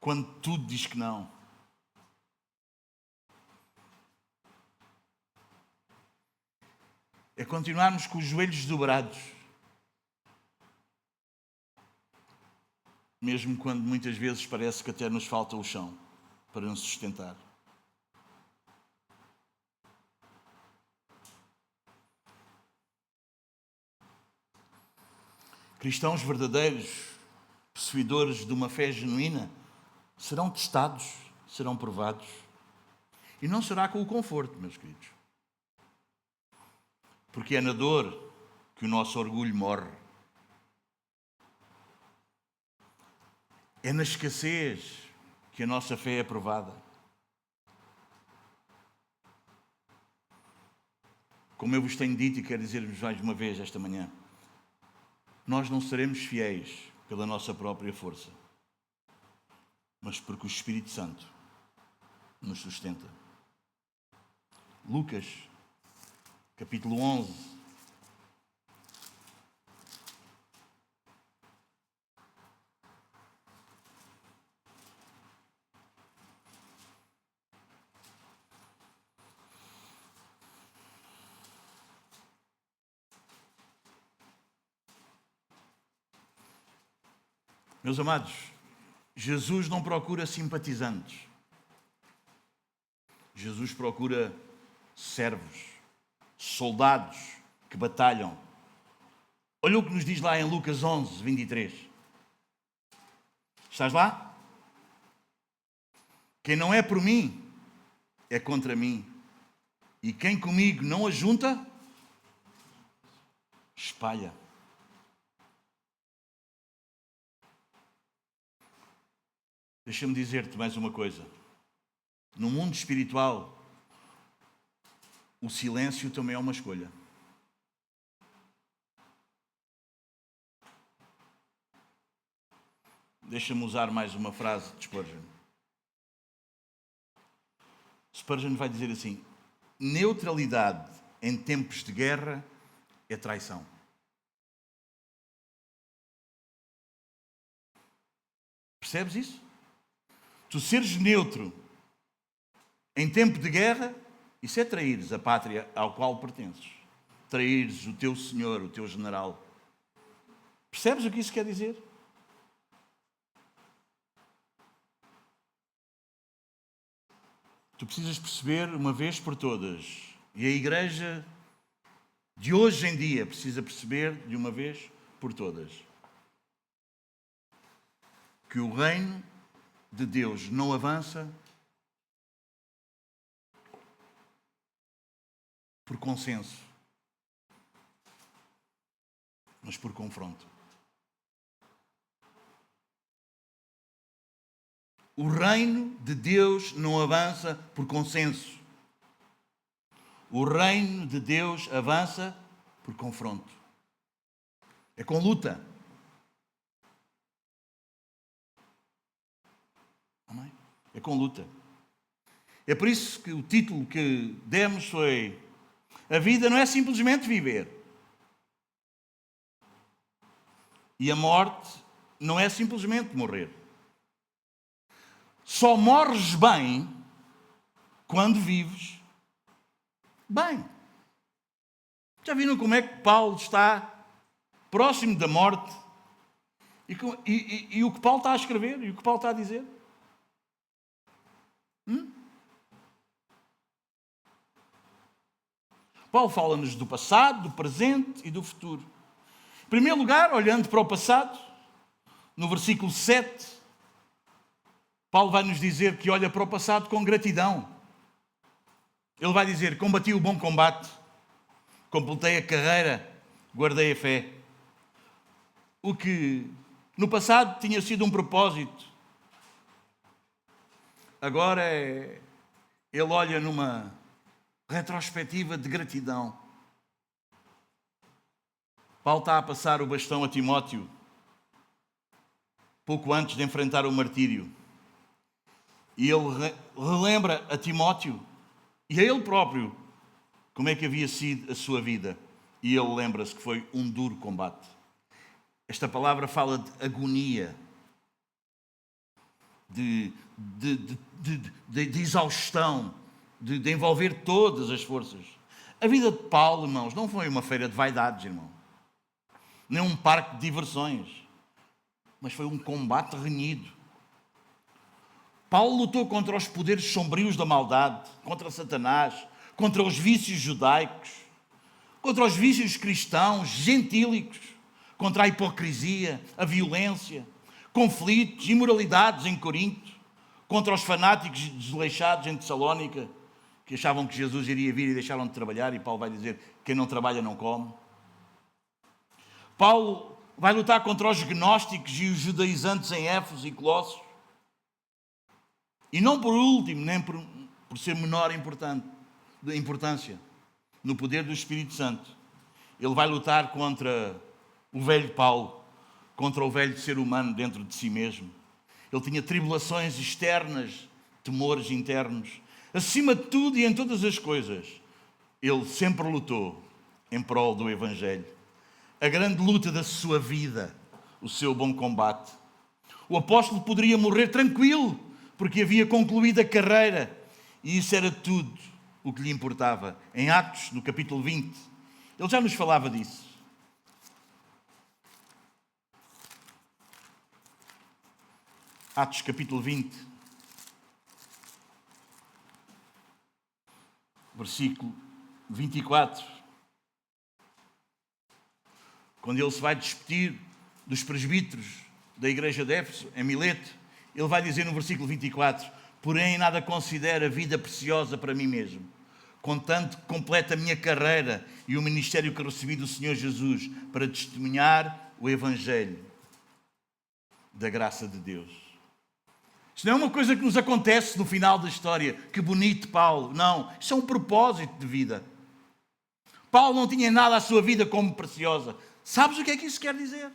quando tudo diz que não. É continuarmos com os joelhos dobrados, mesmo quando muitas vezes parece que até nos falta o chão para nos sustentar. Cristãos verdadeiros, possuidores de uma fé genuína, serão testados, serão provados. E não será com o conforto, meus queridos. Porque é na dor que o nosso orgulho morre. É na escassez que a nossa fé é provada. Como eu vos tenho dito e quero dizer-vos mais uma vez esta manhã, nós não seremos fiéis pela nossa própria força, mas porque o Espírito Santo nos sustenta. Lucas, capítulo 11. Meus amados, Jesus não procura simpatizantes. Jesus procura servos, soldados que batalham. Olha o que nos diz lá em Lucas 11, 23. Estás lá? Quem não é por mim, é contra mim. E quem comigo não ajunta, espalha. Deixa-me dizer-te mais uma coisa. No mundo espiritual, o silêncio também é uma escolha. Deixa-me usar mais uma frase de Spurgeon. Spurgeon vai dizer assim: neutralidade em tempos de guerra é traição. Percebes isso? Tu seres neutro em tempo de guerra, isso é traires a pátria ao qual pertences. Traires o teu senhor, o teu general. Percebes o que isso quer dizer? Tu precisas perceber uma vez por todas, e a igreja de hoje em dia precisa perceber de uma vez por todas, que o reino de Deus não avança por consenso, mas por confronto. O reino de Deus não avança por consenso. O reino de Deus avança por confronto. É com luta. Amém? É com luta. É por isso que o título que demos foi: a vida não é simplesmente viver. E a morte não é simplesmente morrer. Só morres bem quando vives bem. Já viram como é que Paulo está próximo da morte? E o que Paulo está a escrever? E o que Paulo está a dizer? Paulo fala-nos do passado, do presente e do futuro. Em primeiro lugar, olhando para o passado, no versículo 7, Paulo vai nos dizer que olha para o passado com gratidão. Ele vai dizer: combati o bom combate, completei a carreira, guardei a fé. O que no passado tinha sido um propósito, agora ele olha numa retrospectiva de gratidão. Paulo está a passar o bastão a Timóteo pouco antes de enfrentar o martírio. E ele relembra a Timóteo e a ele próprio como é que havia sido a sua vida. E ele lembra-se que foi um duro combate. Esta palavra fala de agonia, de exaustão, de envolver todas as forças. A vida de Paulo, irmãos, não foi uma feira de vaidades, irmão. Nem um parque de diversões. Mas foi um combate renhido. Paulo lutou contra os poderes sombrios da maldade, contra Satanás, contra os vícios judaicos, contra os vícios cristãos, gentílicos, contra a hipocrisia, a violência, conflitos, imoralidades em Corinto, contra os fanáticos desleixados em Tessalónica, que achavam que Jesus iria vir e deixaram de trabalhar, e Paulo vai dizer: quem não trabalha não come. Paulo vai lutar contra os gnósticos e os judaizantes em Éfeso e Colossos. E não por último, nem por ser menor de importância, no poder do Espírito Santo, ele vai lutar contra o velho Paulo, contra o velho ser humano dentro de si mesmo. Ele tinha tribulações externas, temores internos. Acima de tudo e em todas as coisas, ele sempre lutou em prol do Evangelho. A grande luta da sua vida, o seu bom combate. O apóstolo poderia morrer tranquilo, porque havia concluído a carreira, e isso era tudo o que lhe importava. Em Atos, no capítulo 20, ele já nos falava disso. Atos, capítulo 20, versículo 24. Quando ele se vai despedir dos presbíteros da igreja de Éfeso, em Mileto, ele vai dizer no versículo 24: porém nada considero a vida preciosa para mim mesmo, contanto que complete a minha carreira e o ministério que recebi do Senhor Jesus para testemunhar o Evangelho da graça de Deus. Isto não é uma coisa que nos acontece no final da história. Que bonito, Paulo. Não, isto é um propósito de vida. Paulo não tinha nada à sua vida como preciosa. Sabes o que é que isso quer dizer?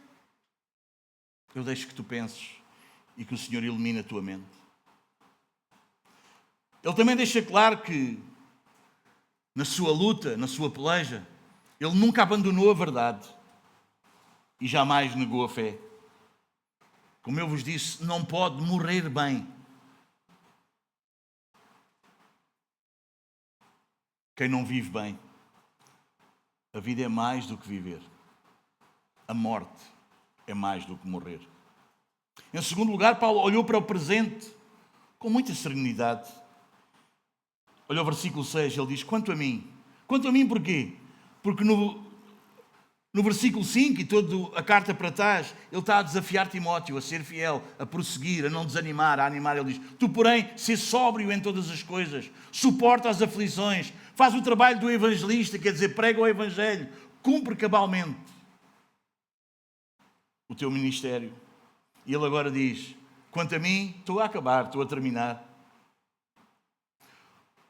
Eu deixo que tu penses e que o Senhor ilumine a tua mente. Ele também deixa claro que na sua luta, na sua peleja, ele nunca abandonou a verdade e jamais negou a fé. Como eu vos disse, não pode morrer bem quem não vive bem. A vida é mais do que viver. A morte é mais do que morrer. Em segundo lugar, Paulo olhou para o presente com muita serenidade. Olha o versículo 6, ele diz: quanto a mim porquê? Porque no versículo 5 e toda a carta para trás, ele está a desafiar Timóteo a ser fiel, a prosseguir, a não desanimar, a animar. Ele diz: tu, porém, sê sóbrio em todas as coisas, suporta as aflições, faz o trabalho do evangelista, quer dizer, prega o evangelho, cumpre cabalmente o teu ministério. E ele agora diz: quanto a mim, estou a acabar, estou a terminar.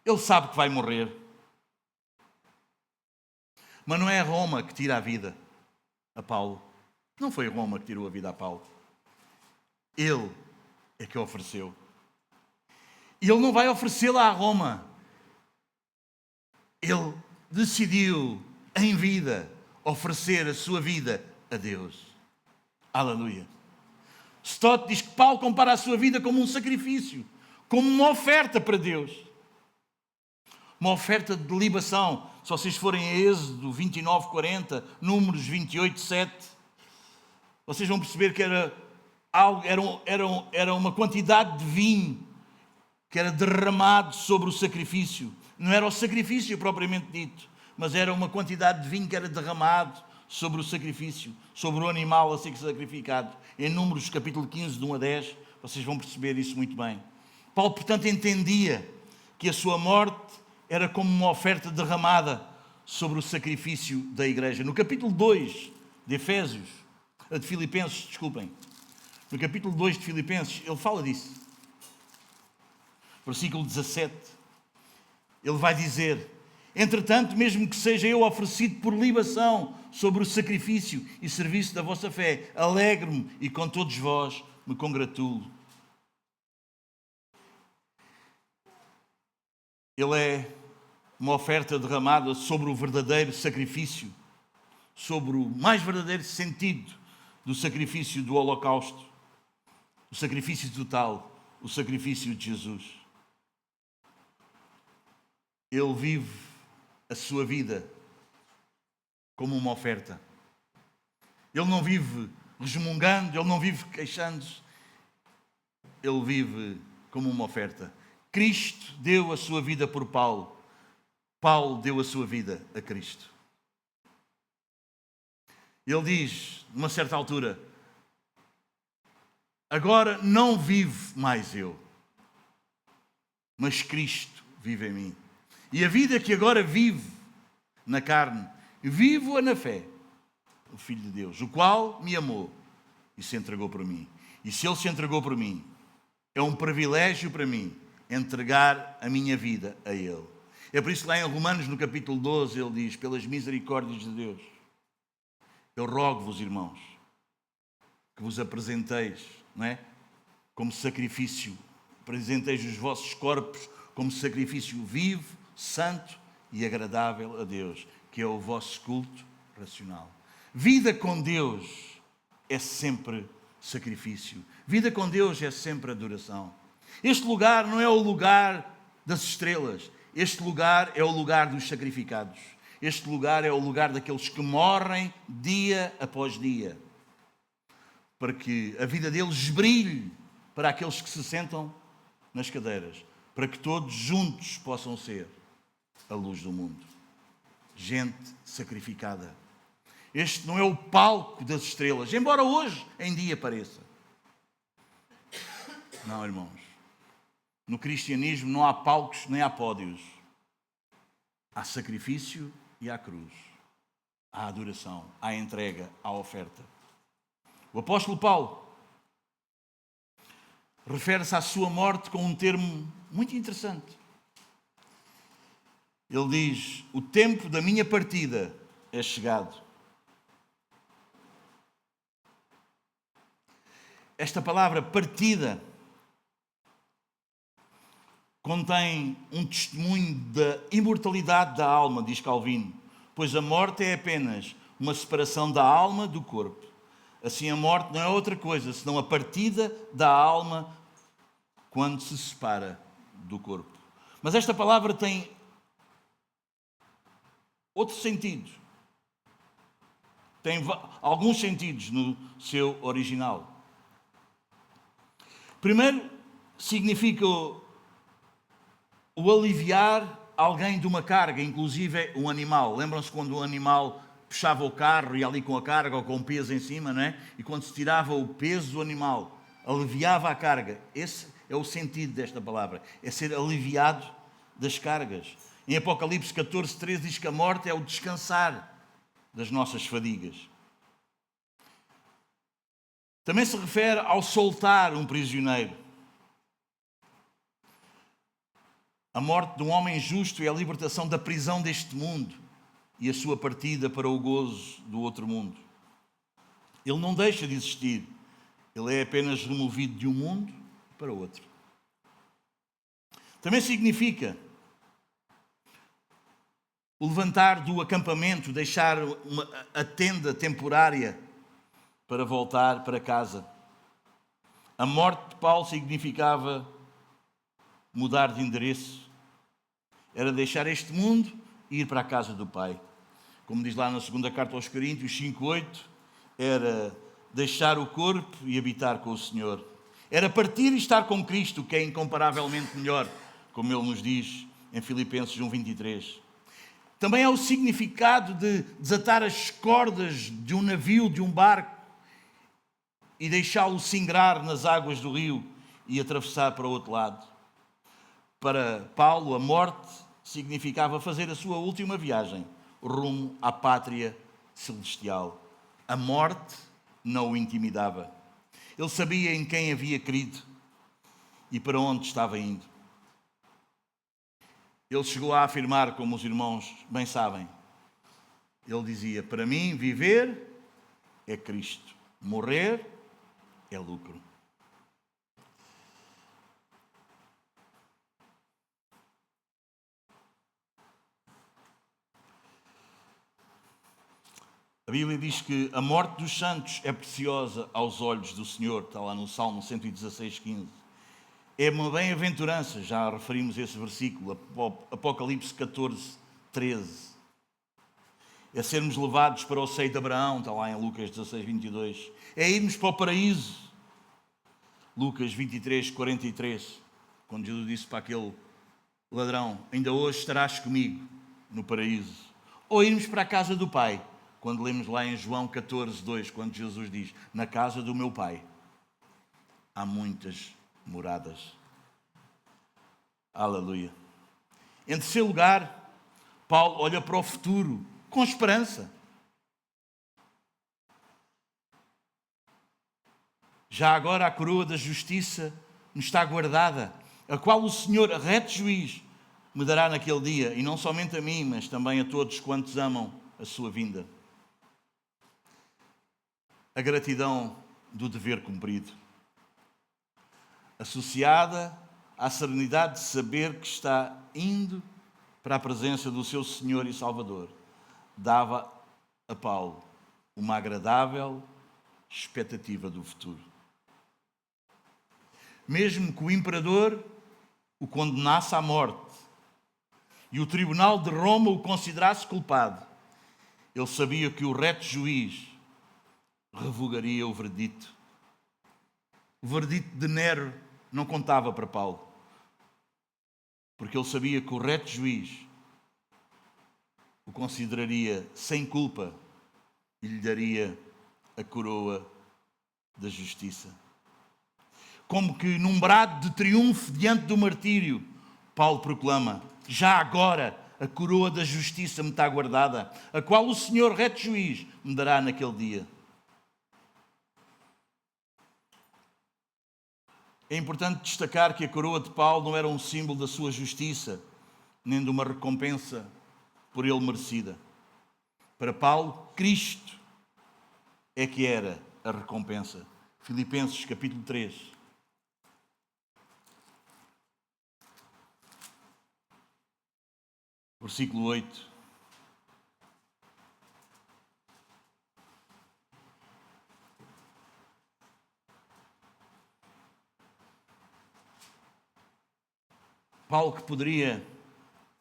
Ele sabe que vai morrer. Mas não é Roma que tira a vida a Paulo. Não foi Roma que tirou a vida a Paulo. Ele é que a ofereceu. E ele não vai oferecê-la a Roma. Ele decidiu, em vida, oferecer a sua vida a Deus. Aleluia. Stott diz que Paulo compara a sua vida como um sacrifício, como uma oferta para Deus. Uma oferta de libação. Se vocês forem a Êxodo 29, 40, Números 28, 7, vocês vão perceber que era uma quantidade de vinho que era derramado sobre o sacrifício. Não era o sacrifício propriamente dito, mas era uma quantidade de vinho que era derramado sobre o sacrifício, sobre o animal a ser sacrificado. Em Números capítulo 15, de 1 a 10, vocês vão perceber isso muito bem. Paulo, portanto, entendia que a sua morte era como uma oferta derramada sobre o sacrifício da igreja. No capítulo 2 de Filipenses, desculpem. No capítulo 2 de Filipenses, ele fala disso. Versículo 17. Ele vai dizer: entretanto, mesmo que seja eu oferecido por libação sobre o sacrifício e serviço da vossa fé, alegro-me e com todos vós me congratulo. Ele é uma oferta derramada sobre o verdadeiro sacrifício, sobre o mais verdadeiro sentido do sacrifício do holocausto, o sacrifício total, o sacrifício de Jesus. Ele vive a sua vida como uma oferta. Ele não vive resmungando, ele não vive queixando-se. Ele vive como uma oferta. Cristo deu a sua vida por Paulo. Paulo deu a sua vida a Cristo. Ele diz, numa certa altura, agora não vive mais eu, mas Cristo vive em mim. E a vida que agora vive na carne, vivo-a na fé, o Filho de Deus, o qual me amou e se entregou por mim. E se Ele se entregou por mim, é um privilégio para mim entregar a minha vida a Ele. É por isso que lá em Romanos, no capítulo 12, ele diz, pelas misericórdias de Deus, eu rogo-vos, irmãos, que vos apresenteis, não é? Como sacrifício, apresenteis os vossos corpos como sacrifício vivo, santo e agradável a Deus, que é o vosso culto racional. Vida com Deus é sempre sacrifício. Vida com Deus é sempre adoração. Este lugar não é o lugar das estrelas. Este lugar é o lugar dos sacrificados. Este lugar é o lugar daqueles que morrem dia após dia, para que a vida deles brilhe para aqueles que se sentam nas cadeiras, para que todos juntos possam ser a luz do mundo. Gente sacrificada. Este não é o palco das estrelas, embora hoje em dia pareça. Não, irmãos. No cristianismo não há palcos nem há pódios. Há sacrifício e há cruz. Há adoração, há entrega, há oferta. O apóstolo Paulo refere-se à sua morte com um termo muito interessante. Ele diz, o tempo da minha partida é chegado. Esta palavra partida contém um testemunho da imortalidade da alma, diz Calvino, pois a morte é apenas uma separação da alma do corpo. Assim, a morte não é outra coisa senão a partida da alma quando se separa do corpo. Mas esta palavra tem outro sentido. Tem alguns sentidos no seu original. Primeiro, significa o aliviar alguém de uma carga, inclusive um animal. Lembram-se quando um animal puxava o carro e ali com a carga ou com o peso em cima, não é? E quando se tirava o peso do animal, aliviava a carga. Esse é o sentido desta palavra, é ser aliviado das cargas. Em Apocalipse 14:13 diz que a morte é o descansar das nossas fadigas. Também se refere ao soltar um prisioneiro. A morte de um homem justo é a libertação da prisão deste mundo e a sua partida para o gozo do outro mundo. Ele não deixa de existir, ele é apenas removido de um mundo para outro. Também significa o levantar do acampamento, deixar a tenda temporária para voltar para casa. A morte de Paulo significava mudar de endereço. Era deixar este mundo e ir para a casa do Pai. Como diz lá na segunda carta aos Coríntios 5:8, era deixar o corpo e habitar com o Senhor. Era partir e estar com Cristo, que é incomparavelmente melhor, como Ele nos diz em Filipenses 1:23. Também é o significado de desatar as cordas de um navio, de um barco, e deixá-lo singrar nas águas do rio e atravessar para o outro lado. Para Paulo, a morte significava fazer a sua última viagem rumo à pátria celestial. A morte não o intimidava. Ele sabia em quem havia crido e para onde estava indo. Ele chegou a afirmar, como os irmãos bem sabem, ele dizia, para mim viver é Cristo, morrer é lucro. A Bíblia diz que a morte dos santos é preciosa aos olhos do Senhor, está lá no Salmo 116:15. É uma bem-aventurança, já referimos esse versículo, Apocalipse 14, 13. É sermos levados para o seio de Abraão, está lá em Lucas 16, 22. É irmos para o paraíso, Lucas 23, 43. Quando Jesus disse para aquele ladrão, ainda hoje estarás comigo no paraíso. Ou irmos para a casa do Pai, quando lemos lá em João 14, 2, quando Jesus diz, na casa do meu Pai há muitas moradas. Aleluia. Em terceiro lugar, Paulo olha para o futuro com esperança. Já agora a coroa da justiça me está guardada, a qual o Senhor, reto juiz, me dará naquele dia, e não somente a mim, mas também a todos quantos amam a sua vinda. A gratidão do dever cumprido, associada à serenidade de saber que está indo para a presença do seu Senhor e Salvador, dava a Paulo uma agradável expectativa do futuro. Mesmo que o imperador o condenasse à morte e o tribunal de Roma o considerasse culpado, ele sabia que o reto juiz revogaria o veredito. O veredito de Nero não contava para Paulo, porque ele sabia que o reto juiz o consideraria sem culpa e lhe daria a coroa da justiça. Como que num brado de triunfo diante do martírio, Paulo proclama, já agora a coroa da justiça me está guardada, a qual o Senhor reto juiz me dará naquele dia. É importante destacar que a coroa de Paulo não era um símbolo da sua justiça, nem de uma recompensa por ele merecida. Para Paulo, Cristo é que era a recompensa. Filipenses capítulo 3. Versículo 8. Paulo, que poderia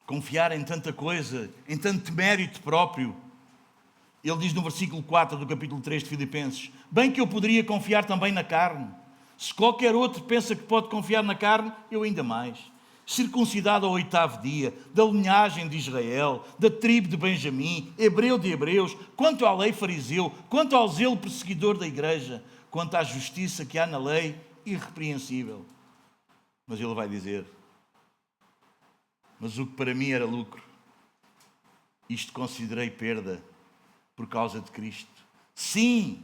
confiar em tanta coisa, em tanto mérito próprio, ele diz no versículo 4 do capítulo 3 de Filipenses, bem que eu poderia confiar também na carne. Se qualquer outro pensa que pode confiar na carne, eu ainda mais. Circuncidado ao 8º dia, da linhagem de Israel, da tribo de Benjamim, hebreu de hebreus, quanto à lei fariseu, quanto ao zelo perseguidor da igreja, quanto à justiça que há na lei, irrepreensível. Mas ele vai dizer, mas o que para mim era lucro, isto considerei perda por causa de Cristo. Sim,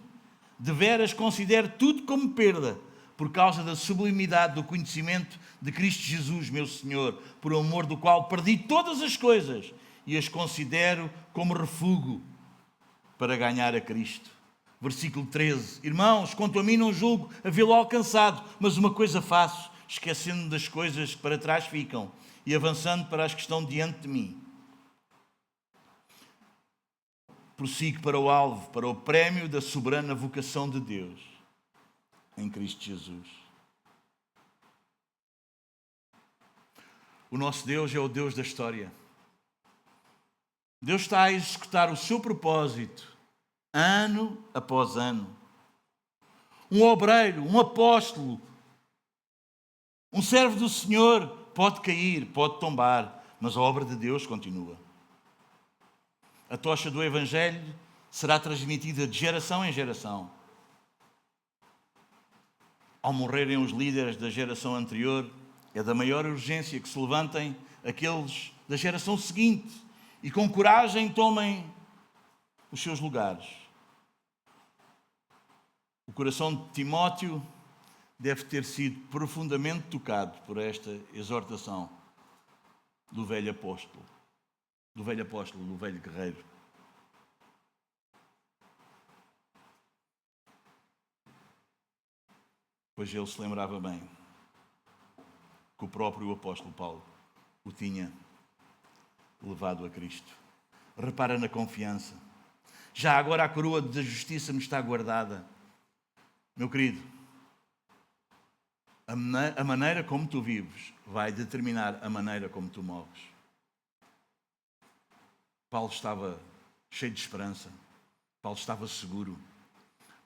deveras considero tudo como perda, por causa da sublimidade do conhecimento de Cristo Jesus, meu Senhor, por amor do qual perdi todas as coisas e as considero como refúgio para ganhar a Cristo. Versículo 13. Irmãos, quanto a mim não julgo havê-lo alcançado, mas uma coisa faço, esquecendo das coisas que para trás ficam e avançando para as que estão diante de mim. Prossigo para o alvo, para o prémio da soberana vocação de Deus em Cristo Jesus. O nosso Deus é o Deus da história. Deus está a executar o seu propósito ano após ano. Um obreiro, um apóstolo, um servo do Senhor pode cair, pode tombar, mas a obra de Deus continua. A tocha do Evangelho será transmitida de geração em geração. Ao morrerem os líderes da geração anterior, é da maior urgência que se levantem aqueles da geração seguinte e com coragem tomem os seus lugares. O coração de Timóteo deve ter sido profundamente tocado por esta exortação do velho apóstolo, do velho guerreiro. Pois ele se lembrava bem que o próprio apóstolo Paulo o tinha levado a Cristo. Repara na confiança. Já agora a coroa da justiça me está guardada. Meu querido, A maneira como tu vives vai determinar a maneira como tu morres. Paulo estava cheio de esperança. Paulo estava seguro.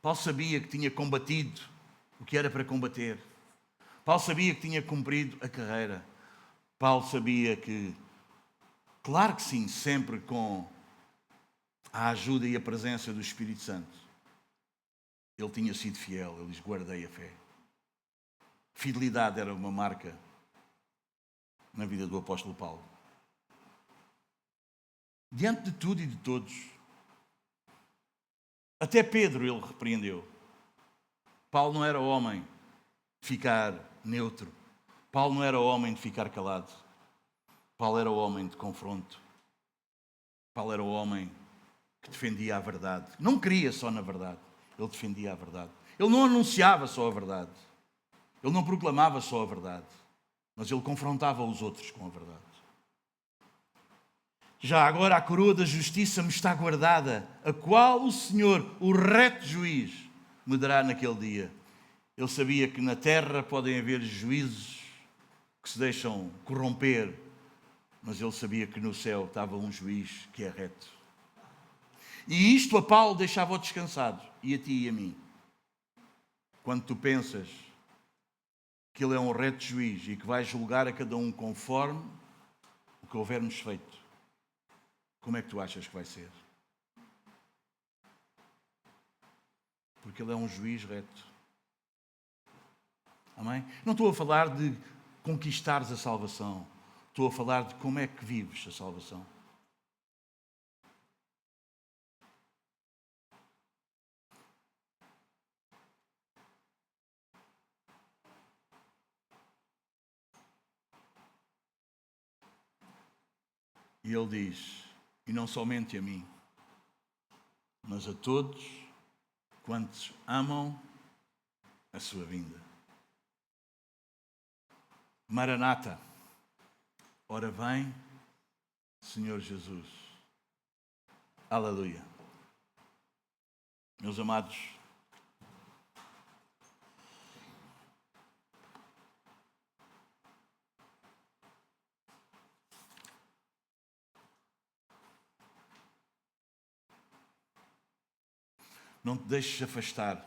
Paulo sabia que tinha combatido o que era para combater. Paulo sabia que tinha cumprido a carreira. Paulo sabia que, claro que sim, sempre com a ajuda e a presença do Espírito Santo, ele tinha sido fiel. Ele diz: guardei a fé. Fidelidade era uma marca na vida do apóstolo Paulo. Diante de tudo e de todos, até Pedro ele repreendeu. Paulo não era homem de ficar neutro. Paulo não era homem de ficar calado. Paulo era o homem de confronto. Paulo era o homem que defendia a verdade. Não queria só na verdade. Ele defendia a verdade. Ele não anunciava só a verdade. Ele não proclamava só a verdade. Mas ele confrontava os outros com a verdade. Já agora a coroa da justiça me está guardada, a qual o Senhor, o reto juiz, me dará naquele dia. Ele sabia que na terra podem haver juízes que se deixam corromper, mas ele sabia que no céu estava um juiz que é reto. E isto a Paulo deixava-o descansado, e a ti e a mim. Quando tu pensas que ele é um reto juiz e que vai julgar a cada um conforme o que houvermos feito, como é que tu achas que vai ser? Porque ele é um juiz reto. Amém? Não estou a falar de conquistares a salvação. Estou a falar de como é que vives a salvação. E ele diz, e não somente a mim, mas a todos quantos amam a sua vinda. Maranata, ora vem, Senhor Jesus. Aleluia. Meus amados, não te deixes afastar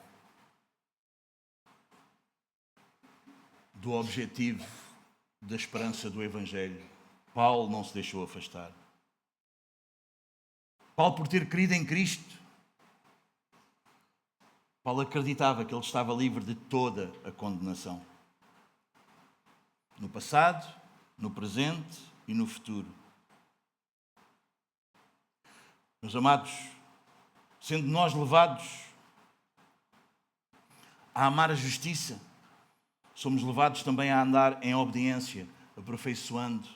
do objetivo da esperança do Evangelho. Paulo não se deixou afastar. Paulo, por ter querido em Cristo, Paulo acreditava que ele estava livre de toda a condenação. No passado, no presente e no futuro. Meus amados, sendo nós levados a amar a justiça, somos levados também a andar em obediência, aperfeiçoando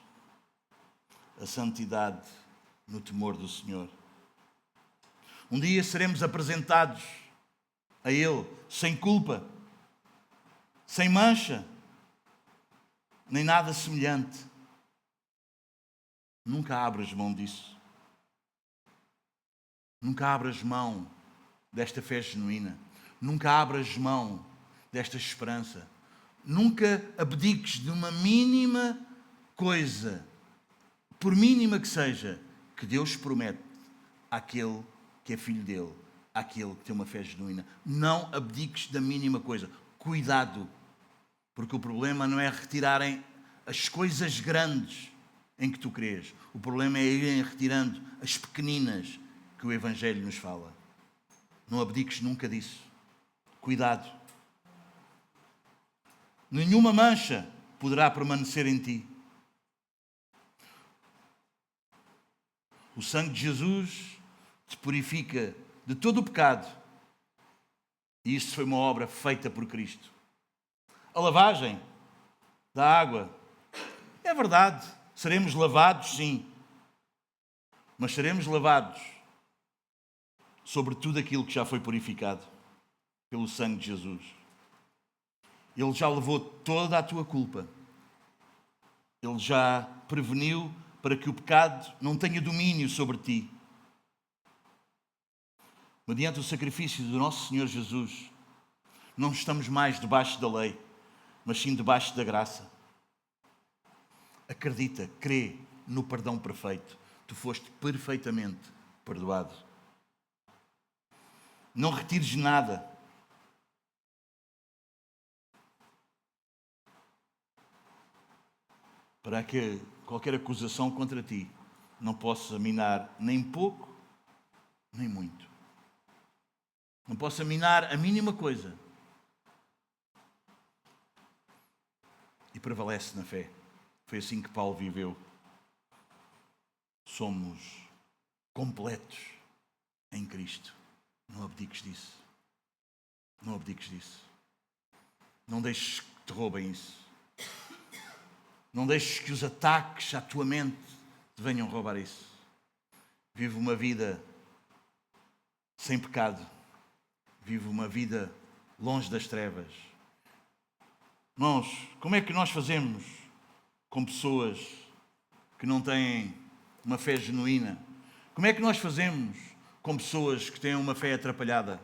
a santidade no temor do Senhor. Um dia seremos apresentados a Ele sem culpa, sem mancha, nem nada semelhante. Nunca abras mão disso. Nunca abras mão desta fé genuína. Nunca abras mão desta esperança. Nunca abdiques de uma mínima coisa, por mínima que seja, que Deus promete àquele que é filho dele, àquele que tem uma fé genuína. Não abdiques da mínima coisa. Cuidado, porque o problema não é retirarem as coisas grandes em que tu crês. O problema é irem retirando as pequeninas que o Evangelho nos fala. Não abdiques nunca disso. Cuidado. Nenhuma mancha poderá permanecer em ti. O sangue de Jesus te purifica de todo o pecado. E isso foi uma obra feita por Cristo. A lavagem da água. É verdade, seremos lavados, sim. Mas seremos lavados sobre tudo aquilo que já foi purificado pelo sangue de Jesus. Ele já levou toda a tua culpa. Ele já preveniu para que o pecado não tenha domínio sobre ti. Mediante o sacrifício do nosso Senhor Jesus, não estamos mais debaixo da lei. mas sim debaixo da graça. Acredita, crê no perdão perfeito. Tu foste perfeitamente perdoado. Não retires nada. Para que qualquer acusação contra ti não possa minar nem pouco, nem muito. Não possa minar a mínima coisa. E prevalece na fé. Foi assim que Paulo viveu. Somos completos em Cristo. Não abdiques disso. Não abdiques disso. Não deixes que te roubem isso. Não deixes que os ataques à tua mente te venham roubar isso. Vive uma vida sem pecado. Vive uma vida longe das trevas. Irmãos, como é que nós fazemos com pessoas que não têm uma fé genuína? Como é que nós fazemos com pessoas que têm uma fé atrapalhada?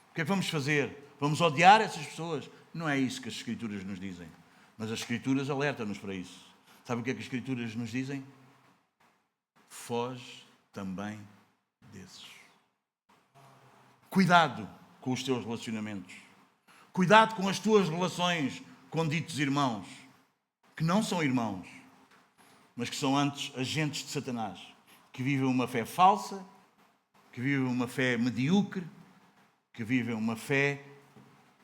O que é que vamos fazer? Vamos odiar essas pessoas? Não é isso que as Escrituras nos dizem. Mas as Escrituras alertam-nos para isso. Sabe o que é que as Escrituras nos dizem? Foge também desses. Cuidado com os teus relacionamentos. Cuidado com as tuas relações com ditos irmãos, que não são irmãos, mas que são antes agentes de Satanás, que vivem uma fé falsa, que vivem uma fé medíocre, que vivem uma fé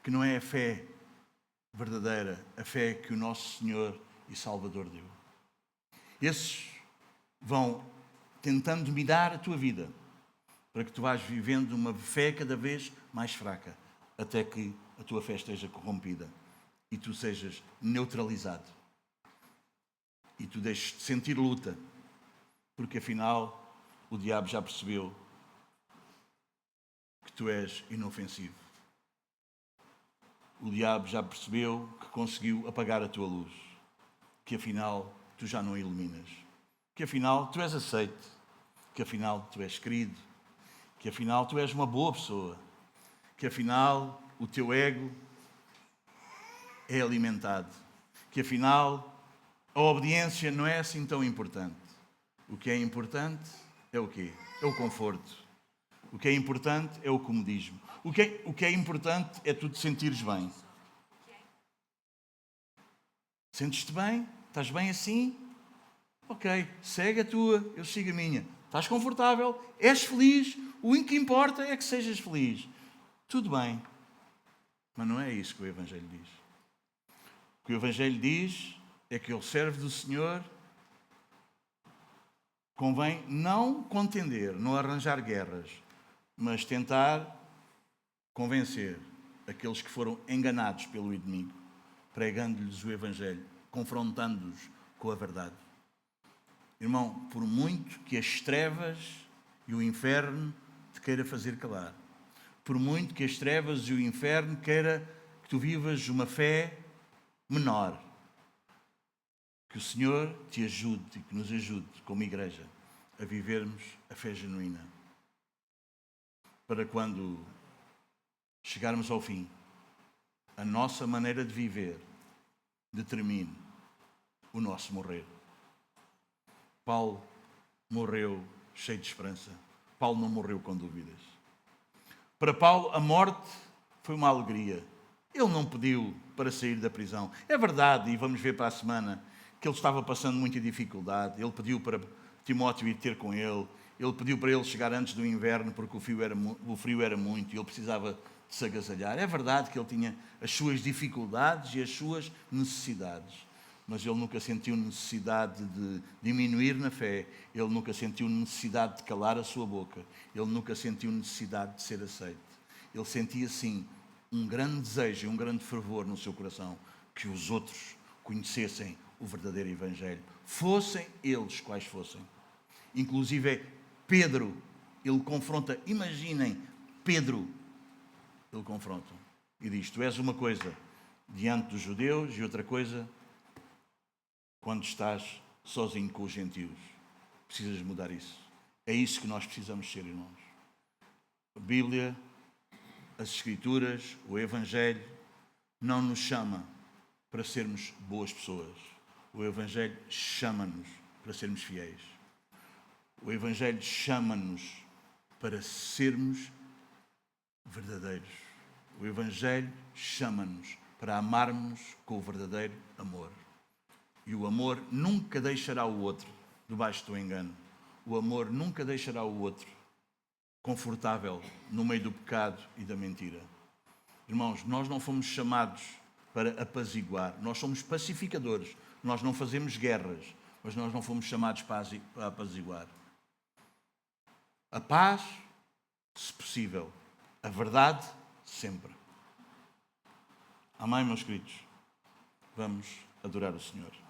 que não é a fé verdadeira, a fé que o nosso Senhor e Salvador deu. Esses vão tentando dominar a tua vida, para que tu vás vivendo uma fé cada vez mais fraca, até que a tua fé esteja corrompida e tu sejas neutralizado. E tu deixes de sentir luta, porque afinal o diabo já percebeu que tu és inofensivo. O diabo já percebeu que conseguiu apagar a tua luz, que afinal tu já não iluminas, que afinal tu és aceite, que afinal tu és querido, que afinal tu és uma boa pessoa, que afinal o teu ego é alimentado, que afinal a obediência não é assim tão importante. O que é importante é o quê? É o conforto. O que é importante é o comodismo. O que é importante é tu te sentires bem. Sentes-te bem? Estás bem assim? Ok, segue a tua, eu sigo a minha. Estás confortável? És feliz? O único que importa é que sejas feliz. Tudo bem. Mas não é isso que o Evangelho diz. O que o Evangelho diz é que ele serve do Senhor. Convém não contender, não arranjar guerras, mas tentar convencer aqueles que foram enganados pelo inimigo, pregando-lhes o Evangelho, confrontando-os com a verdade. Irmão, por muito que as trevas e o inferno te queira fazer calar, por muito que as trevas e o inferno queira que tu vivas uma fé menor, que o Senhor te ajude e que nos ajude, como igreja, a vivermos a fé genuína. Para quando chegarmos ao fim, a nossa maneira de viver determine o nosso morrer. Paulo morreu cheio de esperança. Paulo não morreu com dúvidas. Para Paulo, a morte foi uma alegria. Ele não pediu para sair da prisão. É verdade, e vamos ver para a semana, que ele estava passando muita dificuldade. Ele pediu para Timóteo ir ter com ele. Ele pediu para ele chegar antes do inverno, porque o frio era muito e ele precisava de se agasalhar. É verdade que ele tinha as suas dificuldades e as suas necessidades. Mas ele nunca sentiu necessidade de diminuir na fé. Ele nunca sentiu necessidade de calar a sua boca. Ele nunca sentiu necessidade de ser aceito. Ele sentia, sim, um grande desejo e um grande fervor no seu coração que os outros conhecessem o verdadeiro Evangelho. Fossem eles quais fossem. Inclusive Pedro, ele confronta, imaginem, Pedro, ele confronta e diz, tu és uma coisa diante dos judeus e outra coisa quando estás sozinho com os gentios. Precisas mudar isso. É isso que nós precisamos ser, irmãos. A Bíblia, as Escrituras, o Evangelho não nos chama para sermos boas pessoas. O Evangelho chama-nos para sermos fiéis. O Evangelho chama-nos para sermos verdadeiros. O Evangelho chama-nos para amarmos com o verdadeiro amor. E o amor nunca deixará o outro debaixo do engano. O amor nunca deixará o outro confortável no meio do pecado e da mentira. Irmãos, nós não fomos chamados para apaziguar. Nós somos pacificadores. Nós não fazemos guerras, mas nós não fomos chamados para apaziguar. A paz, se possível. A verdade, sempre. Amém, meus queridos? Vamos adorar o Senhor.